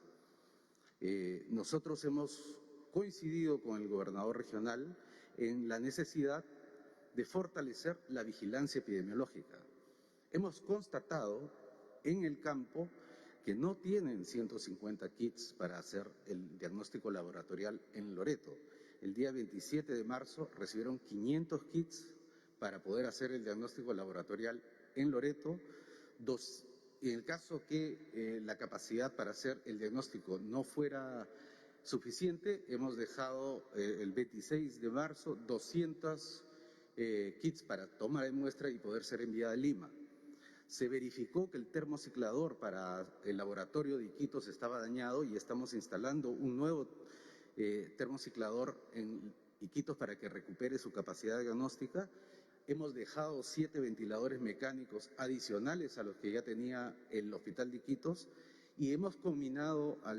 Nosotros hemos coincidido con el gobernador regional en la necesidad de fortalecer la vigilancia epidemiológica. Hemos constatado en el campo que no tienen 150 kits para hacer el diagnóstico laboratorial en Loreto. El día 27 de marzo recibieron 500 kits para poder hacer el diagnóstico laboratorial en Loreto. En el caso que la capacidad para hacer el diagnóstico no fuera suficiente, hemos dejado el 26 de marzo 200 kits para toma de muestra y poder ser enviada a Lima. Se verificó que el termociclador para el laboratorio de Iquitos estaba dañado y estamos instalando un nuevo termociclador en Iquitos para que recupere su capacidad diagnóstica. Hemos dejado 7 ventiladores mecánicos adicionales a los que ya tenía el Hospital de Iquitos y hemos combinado a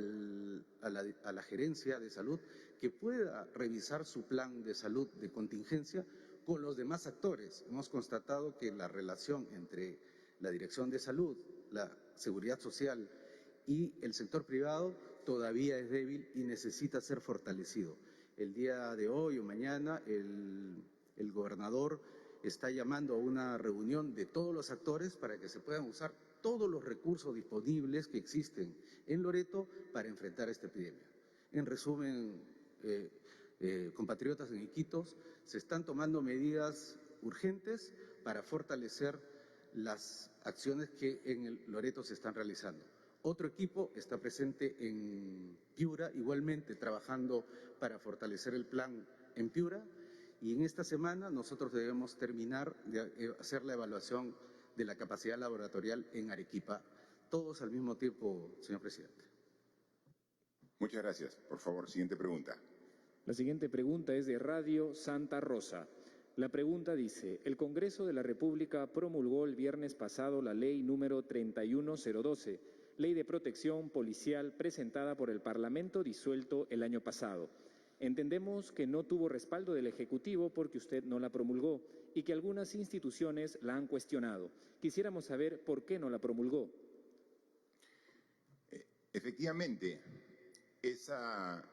la Gerencia de Salud que pueda revisar su plan de salud de contingencia con los demás actores. Hemos constatado que la relación entre la Dirección de Salud, la Seguridad Social y el sector privado todavía es débil y necesita ser fortalecido. El día de hoy o mañana el gobernador está llamando a una reunión de todos los actores para que se puedan usar todos los recursos disponibles que existen en Loreto para enfrentar esta epidemia. En resumen, compatriotas en Iquitos, se están tomando medidas urgentes para fortalecer las acciones que en el Loreto se están realizando. Otro equipo está presente en Piura, igualmente trabajando para fortalecer el plan en Piura, y en esta semana nosotros debemos terminar de hacer la evaluación de la capacidad laboratorial en Arequipa, todos al mismo tiempo, señor presidente. Muchas gracias. Por favor, siguiente pregunta. La siguiente pregunta es de Radio Santa Rosa. La pregunta dice: el Congreso de la República promulgó el viernes pasado la ley número 31012, Ley de Protección Policial, presentada por el Parlamento disuelto el año pasado. Entendemos que no tuvo respaldo del Ejecutivo porque usted no la promulgó y que algunas instituciones la han cuestionado. Quisiéramos saber por qué no la promulgó. Efectivamente, esa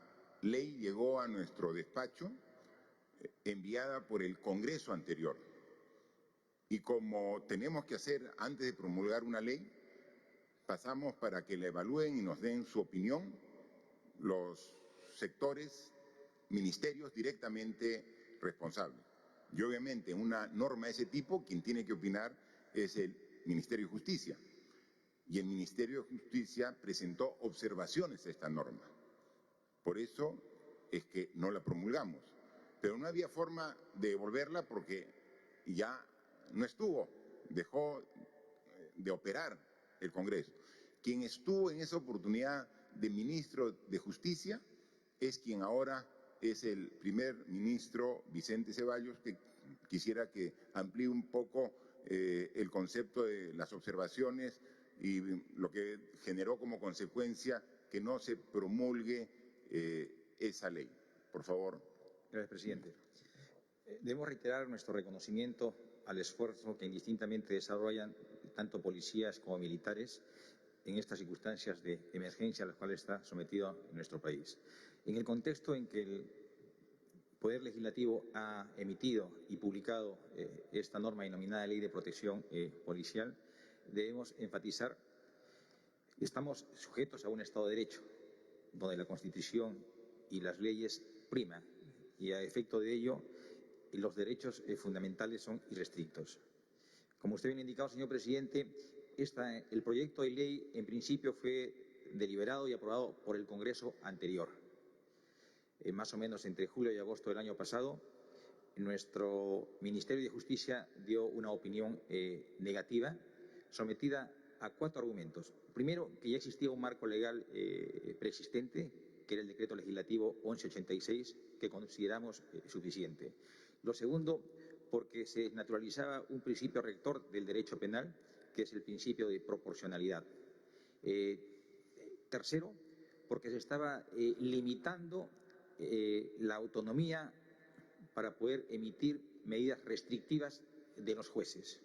ley llegó a nuestro despacho enviada por el Congreso anterior. Y como tenemos que hacer antes de promulgar una ley, pasamos para que la evalúen y nos den su opinión los sectores, ministerios directamente responsables. Y obviamente en una norma de ese tipo, quien tiene que opinar es el Ministerio de Justicia. Y el Ministerio de Justicia presentó observaciones a esta norma. Por eso es que no la promulgamos. Pero no había forma de devolverla porque ya no estuvo, dejó de operar el Congreso. Quien estuvo en esa oportunidad de ministro de Justicia es quien ahora es el primer ministro Vicente Ceballos, que quisiera que amplíe un poco el concepto de las observaciones y lo que generó como consecuencia que no se promulgue esa ley. Por favor. Gracias, presidente. Debemos reiterar nuestro reconocimiento al esfuerzo que indistintamente desarrollan tanto policías como militares en estas circunstancias de emergencia a las cuales está sometido nuestro país. En el contexto en que el Poder Legislativo ha emitido y publicado esta norma denominada Ley de Protección Policial, debemos enfatizar que estamos sujetos a un Estado de Derecho, donde la Constitución y las leyes priman, y a efecto de ello, los derechos fundamentales son irrestrictos. Como usted bien ha indicado, señor presidente, el proyecto de ley en principio fue deliberado y aprobado por el Congreso anterior. Más o menos entre julio y agosto del año pasado, nuestro Ministerio de Justicia dio una opinión negativa, sometida a 4 argumentos. Primero, que ya existía un marco legal preexistente, que era el Decreto Legislativo 1186, que consideramos suficiente. Lo segundo, porque se naturalizaba un principio rector del derecho penal, que es el principio de proporcionalidad. Tercero, porque se estaba limitando la autonomía para poder emitir medidas restrictivas de los jueces.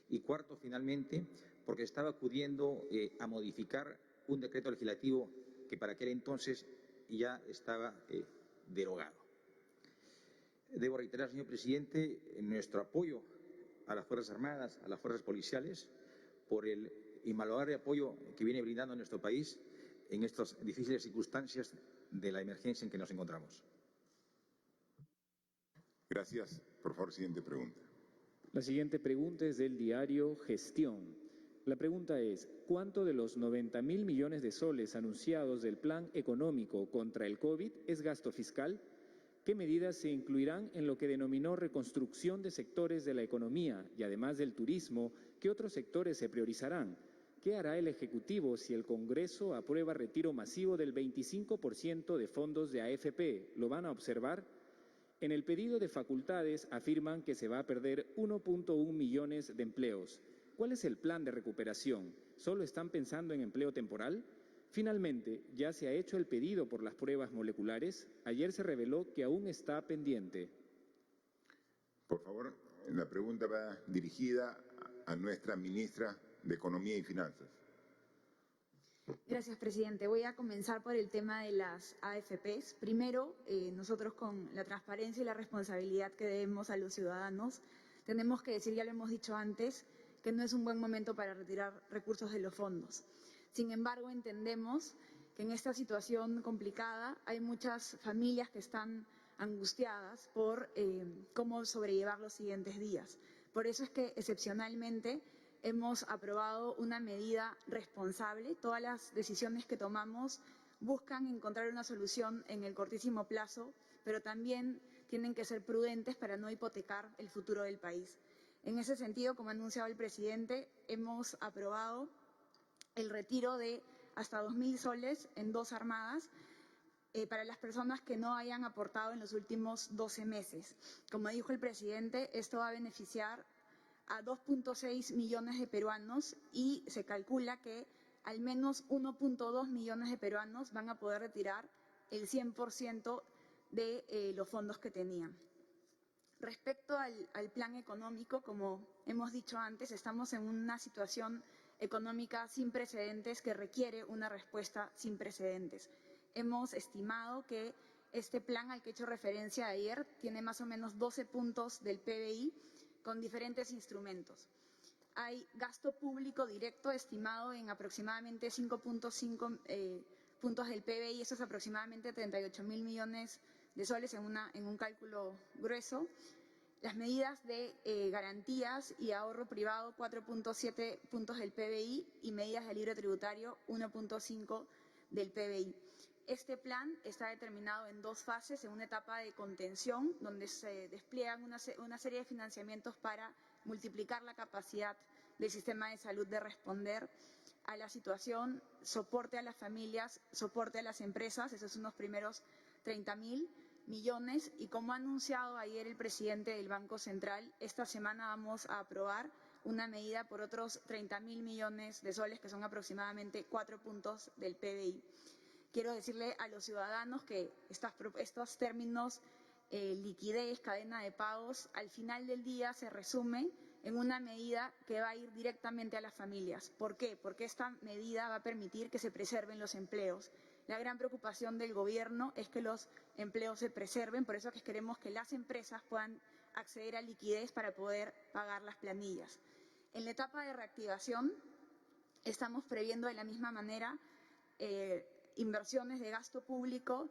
Y cuarto, finalmente, porque estaba acudiendo a modificar un decreto legislativo que para aquel entonces ya estaba derogado. Debo reiterar, señor presidente, nuestro apoyo a las Fuerzas Armadas, a las fuerzas policiales, por el invaluable apoyo que viene brindando a nuestro país en estas difíciles circunstancias de la emergencia en que nos encontramos. Gracias. Por favor, siguiente pregunta. La siguiente pregunta es del diario Gestión. La pregunta es, ¿cuánto de los 90.000 millones de soles anunciados del Plan Económico contra el COVID es gasto fiscal? ¿Qué medidas se incluirán en lo que denominó reconstrucción de sectores de la economía y además del turismo, qué otros sectores se priorizarán? ¿Qué hará el Ejecutivo si el Congreso aprueba retiro masivo del 25% de fondos de AFP? ¿Lo van a observar? En el pedido de facultades afirman que se va a perder 1.1 millones de empleos. ¿Cuál es el plan de recuperación? ¿Solo están pensando en empleo temporal? Finalmente, ¿ya se ha hecho el pedido por las pruebas moleculares? Ayer se reveló que aún está pendiente. Por favor, la pregunta va dirigida a nuestra ministra de Economía y Finanzas. Gracias, presidente. Voy a comenzar por el tema de las AFPs. Primero, nosotros con la transparencia y la responsabilidad que debemos a los ciudadanos, tenemos que decir, ya lo hemos dicho antes, que no es un buen momento para retirar recursos de los fondos. Sin embargo, entendemos que en esta situación complicada hay muchas familias que están angustiadas por cómo sobrellevar los siguientes días. Por eso es que excepcionalmente hemos aprobado una medida responsable. Todas las decisiones que tomamos buscan encontrar una solución en el cortísimo plazo, pero también tienen que ser prudentes para no hipotecar el futuro del país. En ese sentido, como ha anunciado el presidente, hemos aprobado el retiro de hasta 2.000 soles en 2 armadas para las personas que no hayan aportado en los últimos 12 meses. Como dijo el presidente, esto va a beneficiar a 2.6 millones de peruanos y se calcula que al menos 1.2 millones de peruanos van a poder retirar el 100% de los fondos que tenían. Respecto al plan económico, como hemos dicho antes, estamos en una situación económica sin precedentes que requiere una respuesta sin precedentes. Hemos estimado que este plan al que he hecho referencia ayer tiene más o menos 12 puntos del PBI, con diferentes instrumentos. Hay gasto público directo estimado en aproximadamente 5.5 puntos del PBI, eso es aproximadamente 38.000 millones de soles en un cálculo grueso. Las medidas de garantías y ahorro privado, 4.7 puntos del PBI, y medidas de libre tributario, 1.5 del PBI. Este plan está determinado en dos fases, en una etapa de contención, donde se despliegan una serie de financiamientos para multiplicar la capacidad del sistema de salud de responder a la situación, soporte a las familias, soporte a las empresas, esos son los primeros 30.000 millones, y como ha anunciado ayer el presidente del Banco Central, esta semana vamos a aprobar una medida por otros 30.000 millones de soles, que son aproximadamente 4 puntos del PBI. Quiero decirle a los ciudadanos que estos términos, liquidez, cadena de pagos, al final del día se resume en una medida que va a ir directamente a las familias. ¿Por qué? Porque esta medida va a permitir que se preserven los empleos. La gran preocupación del Gobierno es que los empleos se preserven, por eso es que queremos que las empresas puedan acceder a liquidez para poder pagar las planillas. En la etapa de reactivación estamos previendo de la misma manera inversiones de gasto público,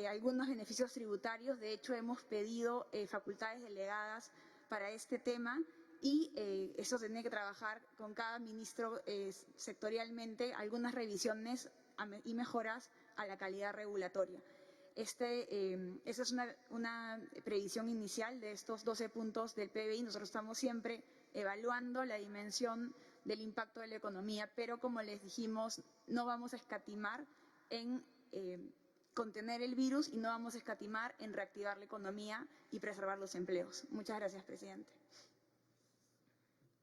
algunos beneficios tributarios. De hecho, hemos pedido facultades delegadas para este tema y eso se tiene que trabajar con cada ministro sectorialmente, algunas revisiones y mejoras a la calidad regulatoria. Esa es una previsión inicial de estos 12 puntos del PBI. Nosotros estamos siempre evaluando la dimensión del impacto de la economía, pero como les dijimos, no vamos a escatimar en contener el virus y no vamos a escatimar en reactivar la economía y preservar los empleos. Muchas gracias, presidente.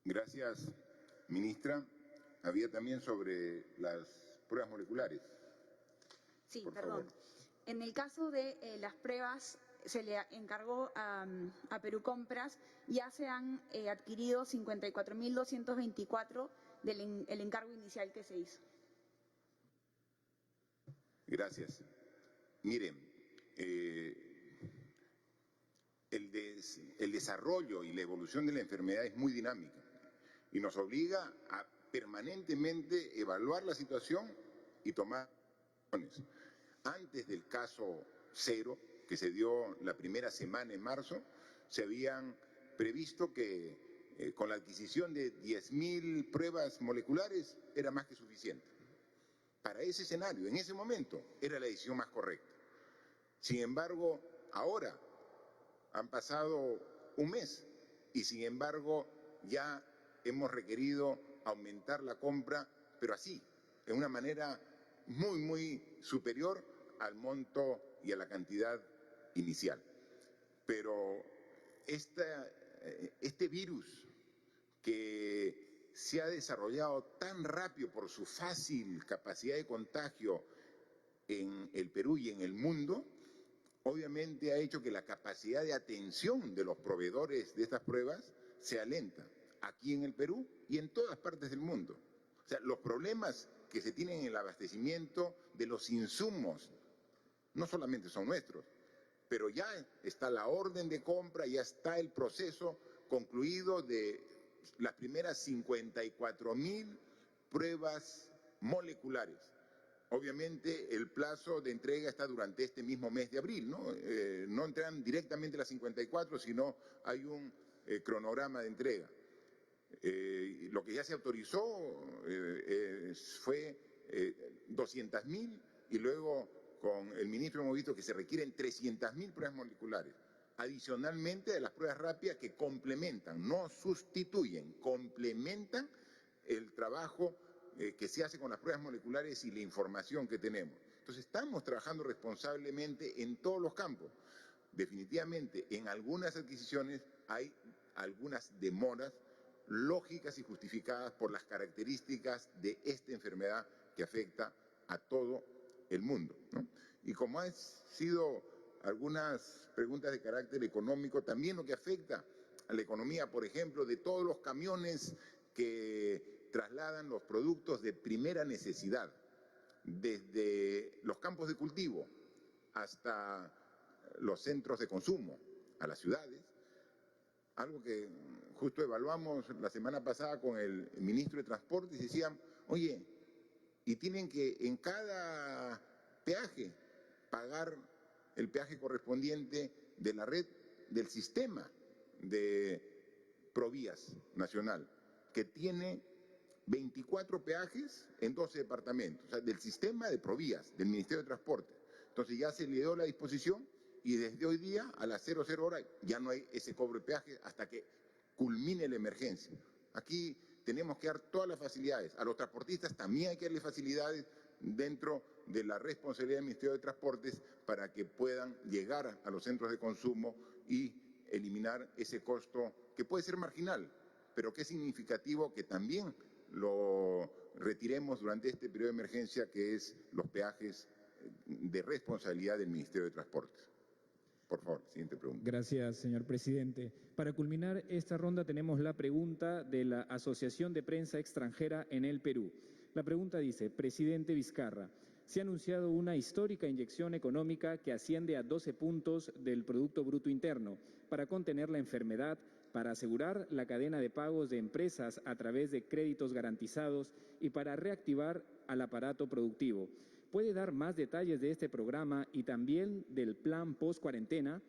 Gracias, ministra. Había también sobre las pruebas moleculares. Sí, Por perdón. favor. En el caso de las pruebas, se le encargó a Perú Compras, ya se han adquirido 54.224 del encargo inicial que se hizo. Gracias. Miren, el desarrollo y la evolución de la enfermedad es muy dinámica y nos obliga a permanentemente evaluar la situación y tomar decisiones. Antes del caso cero, que se dio la primera semana en marzo, se habían previsto que con la adquisición de 10.000 pruebas moleculares era más que suficiente. Para ese escenario, en ese momento, era la decisión más correcta. Sin embargo, ahora han pasado un mes y sin embargo ya hemos requerido aumentar la compra, pero así, de una manera muy superior al monto y a la cantidad inicial. Pero este virus que se ha desarrollado tan rápido por su fácil capacidad de contagio en el Perú y en el mundo, obviamente ha hecho que la capacidad de atención de los proveedores de estas pruebas sea lenta, aquí en el Perú y en todas partes del mundo. O sea, los problemas que se tienen en el abastecimiento de los insumos no solamente son nuestros, pero ya está la orden de compra, ya está el proceso concluido de las primeras 54.000 pruebas moleculares. Obviamente el plazo de entrega está durante este mismo mes de abril, ¿no? No entregan directamente las 54, sino hay un cronograma de entrega. Lo que ya se autorizó fue 200.000 y luego con el ministro hemos visto que se requieren 300.000 pruebas moleculares. Adicionalmente a las pruebas rápidas que complementan, no sustituyen, complementan el trabajo que se hace con las pruebas moleculares y la información que tenemos. Entonces estamos trabajando responsablemente en todos los campos. Definitivamente en algunas adquisiciones hay algunas demoras lógicas y justificadas por las características de esta enfermedad que afecta a todo el mundo, ¿no? Y como han sido algunas preguntas de carácter económico, también lo que afecta a la economía, por ejemplo, de todos los camiones que trasladan los productos de primera necesidad, desde los campos de cultivo hasta los centros de consumo, a las ciudades, algo que justo evaluamos la semana pasada con el ministro de Transporte, y decían, oye, y tienen que en cada peaje pagar el peaje correspondiente de la red del sistema de Provías Nacional, que tiene 24 peajes en 12 departamentos, o sea, del sistema de Provías, del Ministerio de Transporte. Entonces ya se le dio la disposición y desde hoy día a las 00 horas ya no hay ese cobro de peaje hasta que culmine la emergencia. Aquí tenemos que dar todas las facilidades. A los transportistas también hay que darles facilidades dentro de la responsabilidad del Ministerio de Transportes para que puedan llegar a los centros de consumo y eliminar ese costo que puede ser marginal, pero que es significativo que también lo retiremos durante este periodo de emergencia, que es los peajes de responsabilidad del Ministerio de Transportes. Por favor, siguiente pregunta. Gracias, señor presidente. Para culminar esta ronda tenemos la pregunta de la Asociación de Prensa Extranjera en el Perú. La pregunta dice, presidente Vizcarra, se ha anunciado una histórica inyección económica que asciende a 12 puntos del Producto Bruto Interno para contener la enfermedad, para asegurar la cadena de pagos de empresas a través de créditos garantizados y para reactivar al aparato productivo. ¿Puede dar más detalles de este programa y también del plan post-cuarentena?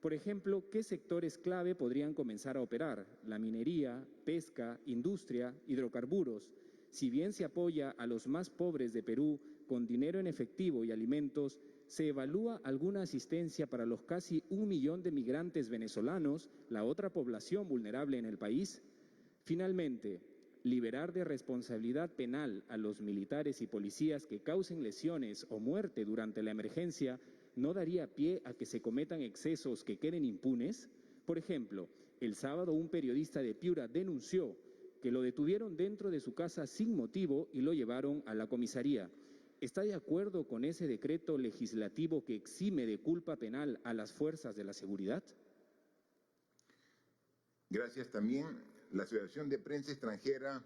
Por ejemplo, ¿qué sectores clave podrían comenzar a operar? La minería, pesca, industria, hidrocarburos. Si bien se apoya a los más pobres de Perú con dinero en efectivo y alimentos, ¿se evalúa alguna asistencia para los casi 1 millón de migrantes venezolanos, la otra población vulnerable en el país? Finalmente, liberar de responsabilidad penal a los militares y policías que causen lesiones o muerte durante la emergencia no daría pie a que se cometan excesos que queden impunes. Por ejemplo, el sábado un periodista de Piura denunció que lo detuvieron dentro de su casa sin motivo y lo llevaron a la comisaría. ¿Está de acuerdo con ese decreto legislativo que exime de culpa penal a las fuerzas de la seguridad? Gracias. También la Asociación de Prensa Extranjera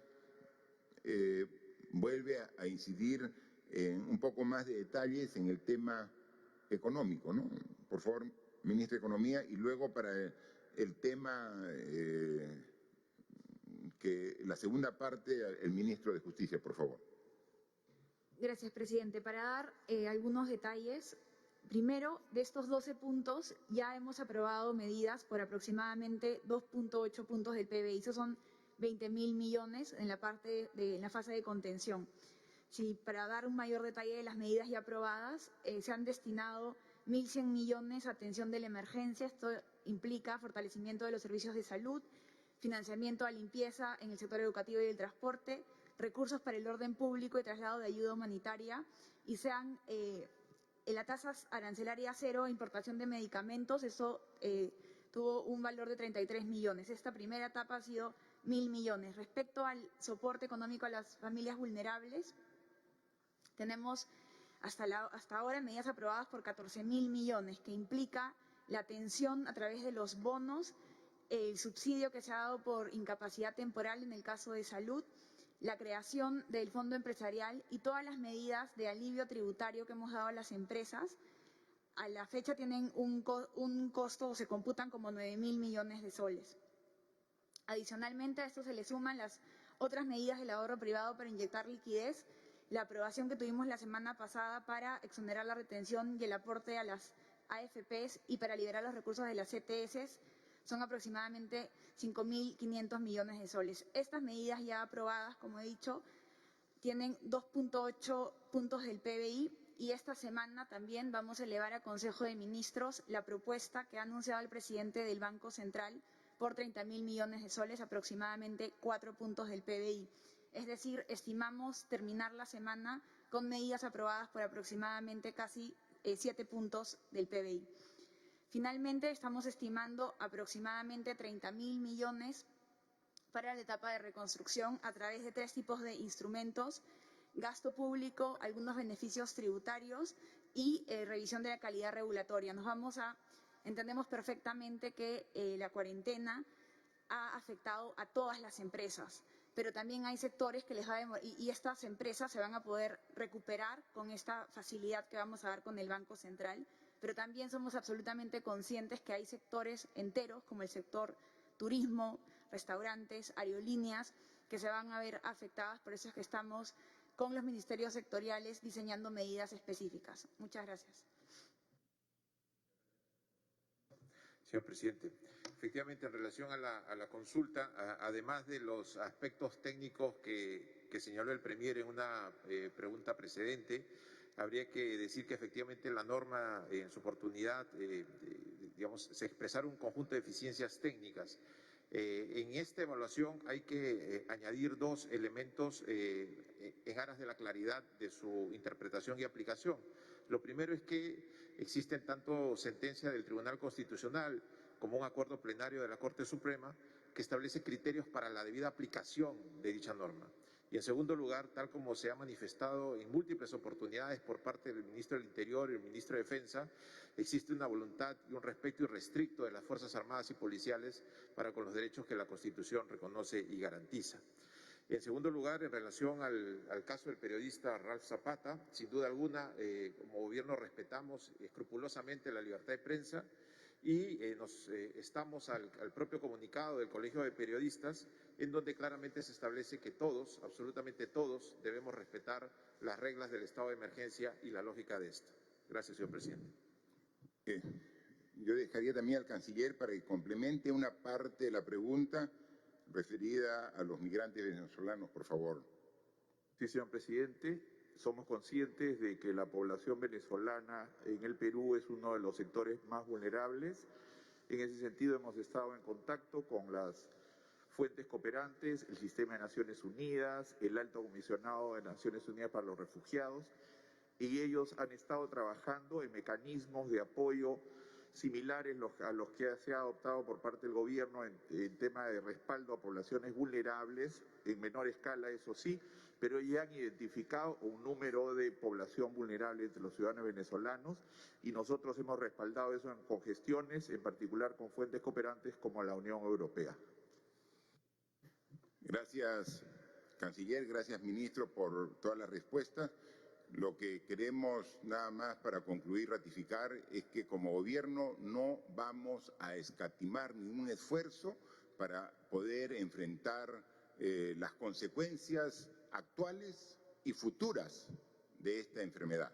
vuelve a incidir en un poco más de detalles en el tema económico, ¿no? Por favor, ministro de Economía, y luego para el tema que la segunda parte, el ministro de Justicia, por favor. Gracias, presidente. Para dar algunos detalles, primero, de estos 12 puntos ya hemos aprobado medidas por aproximadamente 2.8 puntos del PBI. Esos son 20.000 millones en la fase de contención. Sí, para dar un mayor detalle de las medidas ya aprobadas, se han destinado 1.100 millones a atención de la emergencia. Esto implica fortalecimiento de los servicios de salud, financiamiento a limpieza en el sector educativo y del transporte, recursos para el orden público y traslado de ayuda humanitaria, y sean la tasa arancelaria cero a importación de medicamentos. Eso tuvo un valor de 33 millones. Esta primera etapa ha sido 1.000 millones. Respecto al soporte económico a las familias vulnerables, tenemos hasta ahora medidas aprobadas por 14.000 millones, que implica la atención a través de los bonos, el subsidio que se ha dado por incapacidad temporal en el caso de salud, la creación del fondo empresarial y todas las medidas de alivio tributario que hemos dado a las empresas. A la fecha tienen un costo, o se computan como 9.000 millones de soles. Adicionalmente a esto se le suman las otras medidas del ahorro privado para inyectar liquidez, la aprobación que tuvimos la semana pasada para exonerar la retención y el aporte a las AFPs y para liberar los recursos de las CTS, son aproximadamente 5.500 millones de soles. Estas medidas ya aprobadas, como he dicho, tienen 2.8 puntos del PBI, y esta semana también vamos a elevar a Consejo de Ministros la propuesta que ha anunciado el presidente del Banco Central por 30.000 millones de soles, aproximadamente 4 puntos del PBI. Es decir, estimamos terminar la semana con medidas aprobadas por aproximadamente casi 7 puntos del PBI. Finalmente, estamos estimando aproximadamente 30.000 millones para la etapa de reconstrucción a través de 3 tipos de instrumentos: gasto público, algunos beneficios tributarios y revisión de la calidad regulatoria. Entendemos perfectamente que la cuarentena ha afectado a todas las empresas, pero también hay sectores que les va a demorar, y estas empresas se van a poder recuperar con esta facilidad que vamos a dar con el Banco Central. Pero también somos absolutamente conscientes que hay sectores enteros, como el sector turismo, restaurantes, aerolíneas, que se van a ver afectadas. Por eso es que estamos con los ministerios sectoriales diseñando medidas específicas. Muchas gracias. Señor presidente, efectivamente, en relación a la consulta, además de los aspectos técnicos que señaló el Premier en una pregunta precedente, habría que decir que efectivamente la norma en su oportunidad, digamos, se expresaron un conjunto de eficiencias técnicas. En esta evaluación hay que añadir dos elementos en aras de la claridad de su interpretación y aplicación. Lo primero es que existen tanto sentencia del Tribunal Constitucional como un acuerdo plenario de la Corte Suprema que establece criterios para la debida aplicación de dicha norma. Y en segundo lugar, tal como se ha manifestado en múltiples oportunidades por parte del Ministro del Interior y el Ministro de Defensa, existe una voluntad y un respeto irrestricto de las Fuerzas Armadas y Policiales para con los derechos que la Constitución reconoce y garantiza. En segundo lugar, en relación al caso del periodista Ralph Zapata, sin duda alguna, como gobierno respetamos escrupulosamente la libertad de prensa y estamos al propio comunicado del Colegio de Periodistas, en donde claramente se establece que todos, absolutamente todos, debemos respetar las reglas del estado de emergencia y la lógica de esto. Gracias, señor presidente. Yo dejaría también al canciller para que complemente una parte de la pregunta referida a los migrantes venezolanos, por favor. Sí, señor presidente. Somos conscientes de que la población venezolana en el Perú es uno de los sectores más vulnerables. En ese sentido, hemos estado en contacto con las fuentes cooperantes, el Sistema de Naciones Unidas, el Alto Comisionado de Naciones Unidas para los Refugiados, y ellos han estado trabajando en mecanismos de apoyo similares a los que se ha adoptado por parte del gobierno en tema de respaldo a poblaciones vulnerables, en menor escala, eso sí, pero ya han identificado un número de población vulnerable entre los ciudadanos venezolanos y nosotros hemos respaldado eso con gestiones, en particular con fuentes cooperantes como la Unión Europea. Gracias, canciller, gracias, ministro, por todas las respuestas. Lo que queremos, nada más para concluir, ratificar, es que como gobierno no vamos a escatimar ningún esfuerzo para poder enfrentar las consecuencias actuales y futuras de esta enfermedad.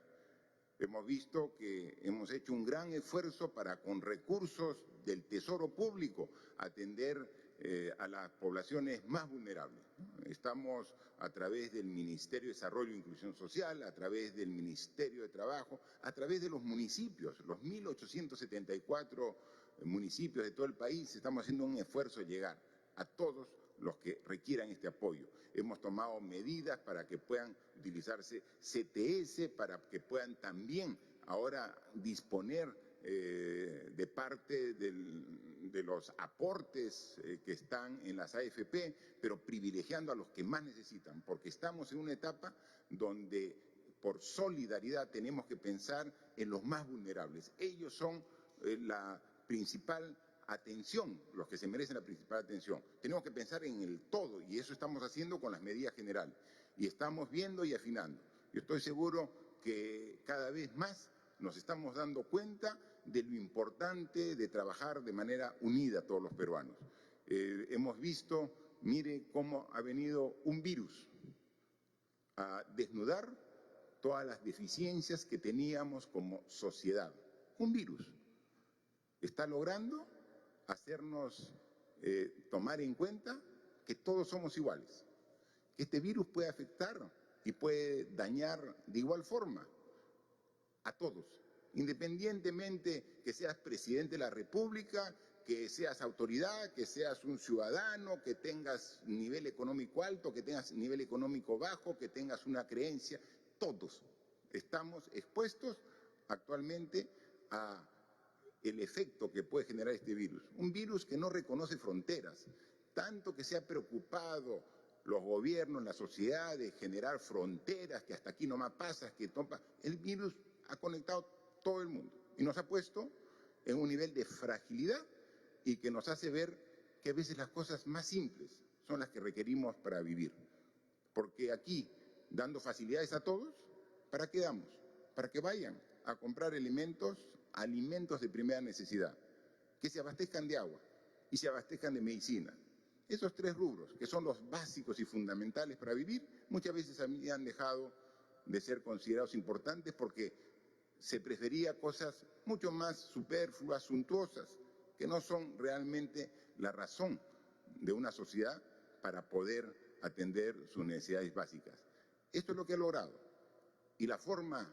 Hemos visto que hemos hecho un gran esfuerzo para, con recursos del Tesoro Público, atender a las poblaciones más vulnerables. Estamos a través del Ministerio de Desarrollo e Inclusión Social, a través del Ministerio de Trabajo, a través de los municipios, los 1.874 municipios de todo el país, estamos haciendo un esfuerzo de llegar a todos los que requieran este apoyo. Hemos tomado medidas para que puedan utilizarse CTS, para que puedan también ahora disponer de parte de los aportes que están en las AFP, pero privilegiando a los que más necesitan, porque estamos en una etapa donde por solidaridad tenemos que pensar en los más vulnerables. Ellos son la principal atención, los que se merecen la principal atención. Tenemos que pensar en el todo y eso estamos haciendo con las medidas generales y estamos viendo y afinando. Yo estoy seguro que cada vez más nos estamos dando cuenta de lo importante de trabajar de manera unida todos los peruanos. Hemos visto, mire cómo ha venido un virus a desnudar todas las deficiencias que teníamos como sociedad. Un virus está logrando hacernos tomar en cuenta que todos somos iguales. Este virus puede afectar y puede dañar de igual forma a todos, independientemente que seas presidente de la República, que seas autoridad, que seas un ciudadano, que tengas nivel económico alto, que tengas nivel económico bajo, que tengas una creencia, todos estamos expuestos actualmente a el efecto que puede generar este virus. Un virus que no reconoce fronteras, tanto que se ha preocupado los gobiernos, la sociedad de generar fronteras, que hasta aquí nomás pasas, que topa. El virus ha conectado todo el mundo y nos ha puesto en un nivel de fragilidad y que nos hace ver que a veces las cosas más simples son las que requerimos para vivir. Porque aquí, dando facilidades a todos, ¿para qué damos? Para que vayan a comprar alimentos de primera necesidad, que se abastezcan de agua, y se abastezcan de medicina. Esos 3 rubros, que son los básicos y fundamentales para vivir, muchas veces a mí han dejado de ser considerados importantes porque se prefería cosas mucho más superfluas, suntuosas, que no son realmente la razón de una sociedad para poder atender sus necesidades básicas. Esto es lo que he logrado. Y la forma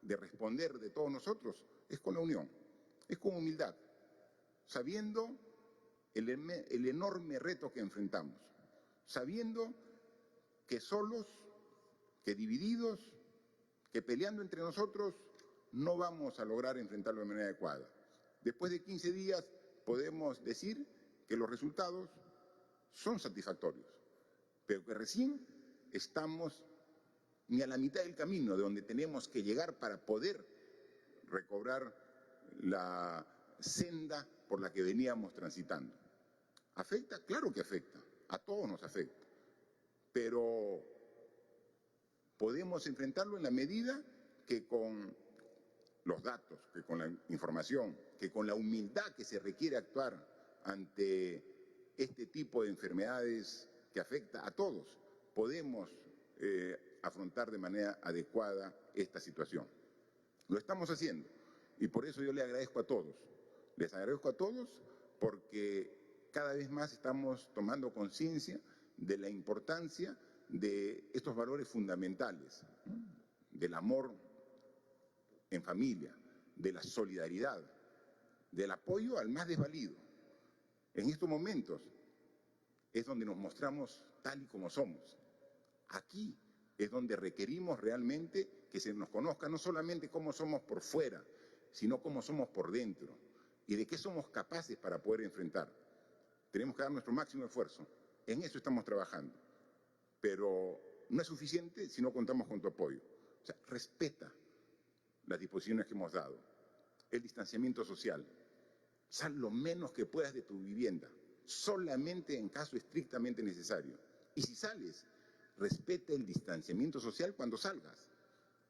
de responder de todos nosotros es con la unión, es con humildad, sabiendo el enorme reto que enfrentamos, sabiendo que solos, que divididos, que peleando entre nosotros no vamos a lograr enfrentarlo de manera adecuada. Después de 15 días podemos decir que los resultados son satisfactorios, pero que recién estamos ni a la mitad del camino de donde tenemos que llegar para poder recobrar la senda por la que veníamos transitando. ¿Afecta? Claro que afecta, a todos nos afecta, pero podemos enfrentarlo en la medida que con los datos, que con la información, que con la humildad que se requiere actuar ante este tipo de enfermedades que afecta a todos, podemos afrontar de manera adecuada esta situación. Lo estamos haciendo y por eso yo le agradezco a todos. Les agradezco a todos porque cada vez más estamos tomando conciencia de la importancia de estos valores fundamentales, del amor en familia, de la solidaridad, del apoyo al más desvalido. En estos momentos es donde nos mostramos tal y como somos. Aquí es donde requerimos realmente que se nos conozca no solamente cómo somos por fuera, sino cómo somos por dentro y de qué somos capaces para poder enfrentar. Tenemos que dar nuestro máximo esfuerzo. En eso estamos trabajando. Pero no es suficiente si no contamos con tu apoyo. O sea, respeta las disposiciones que hemos dado. El distanciamiento social. Sal lo menos que puedas de tu vivienda, solamente en caso estrictamente necesario. Y si sales, respeta el distanciamiento social cuando salgas.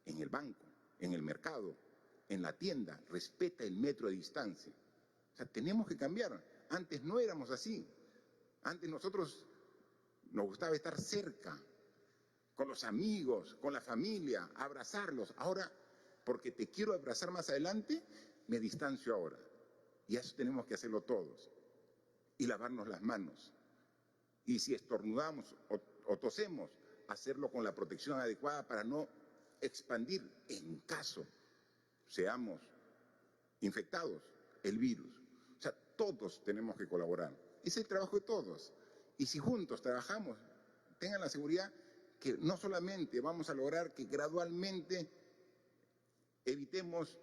En el banco, en el mercado, en la tienda, respeta el metro de distancia. O sea, tenemos que cambiar. Antes no éramos así. Antes nosotros nos gustaba estar cerca, con los amigos, con la familia, abrazarlos. Ahora, porque te quiero abrazar más adelante, me distancio ahora. Y eso tenemos que hacerlo todos. Y lavarnos las manos. Y si estornudamos o tosemos, hacerlo con la protección adecuada para no expandir, en caso seamos infectados, el virus. O sea, todos tenemos que colaborar. Es el trabajo de todos. Y si juntos trabajamos, tengan la seguridad que no solamente vamos a lograr que gradualmente evitemos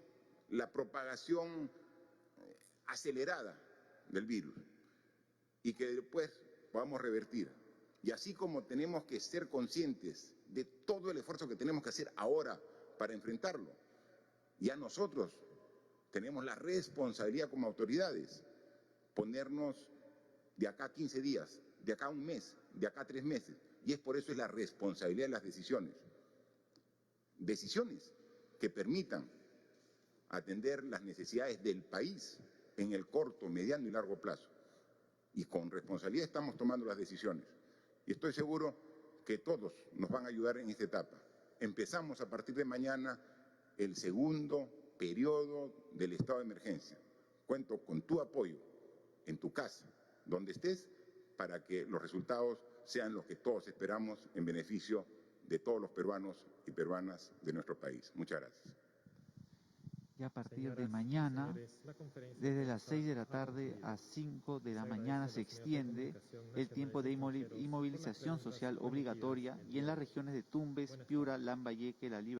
la propagación acelerada del virus y que después podamos revertir. Y así como tenemos que ser conscientes de todo el esfuerzo que tenemos que hacer ahora para enfrentarlo, ya nosotros tenemos la responsabilidad como autoridades, ponernos de acá a 15 días, de acá a un mes, de acá a 3 meses. Y es por eso es la responsabilidad de las decisiones. Decisiones que permitan atender las necesidades del país en el corto, mediano y largo plazo. Y con responsabilidad estamos tomando las decisiones. Y estoy seguro que todos nos van a ayudar en esta etapa. Empezamos a partir de mañana el segundo periodo del estado de emergencia. Cuento con tu apoyo en tu casa, donde estés, para que los resultados sean los que todos esperamos en beneficio de todos los peruanos y peruanas de nuestro país. Muchas gracias. Y a partir de mañana, desde las 6 de la tarde a 5 de la mañana se extiende el tiempo de inmovilización social obligatoria y en las regiones de Tumbes, Piura, Lambayeque, La Libertad.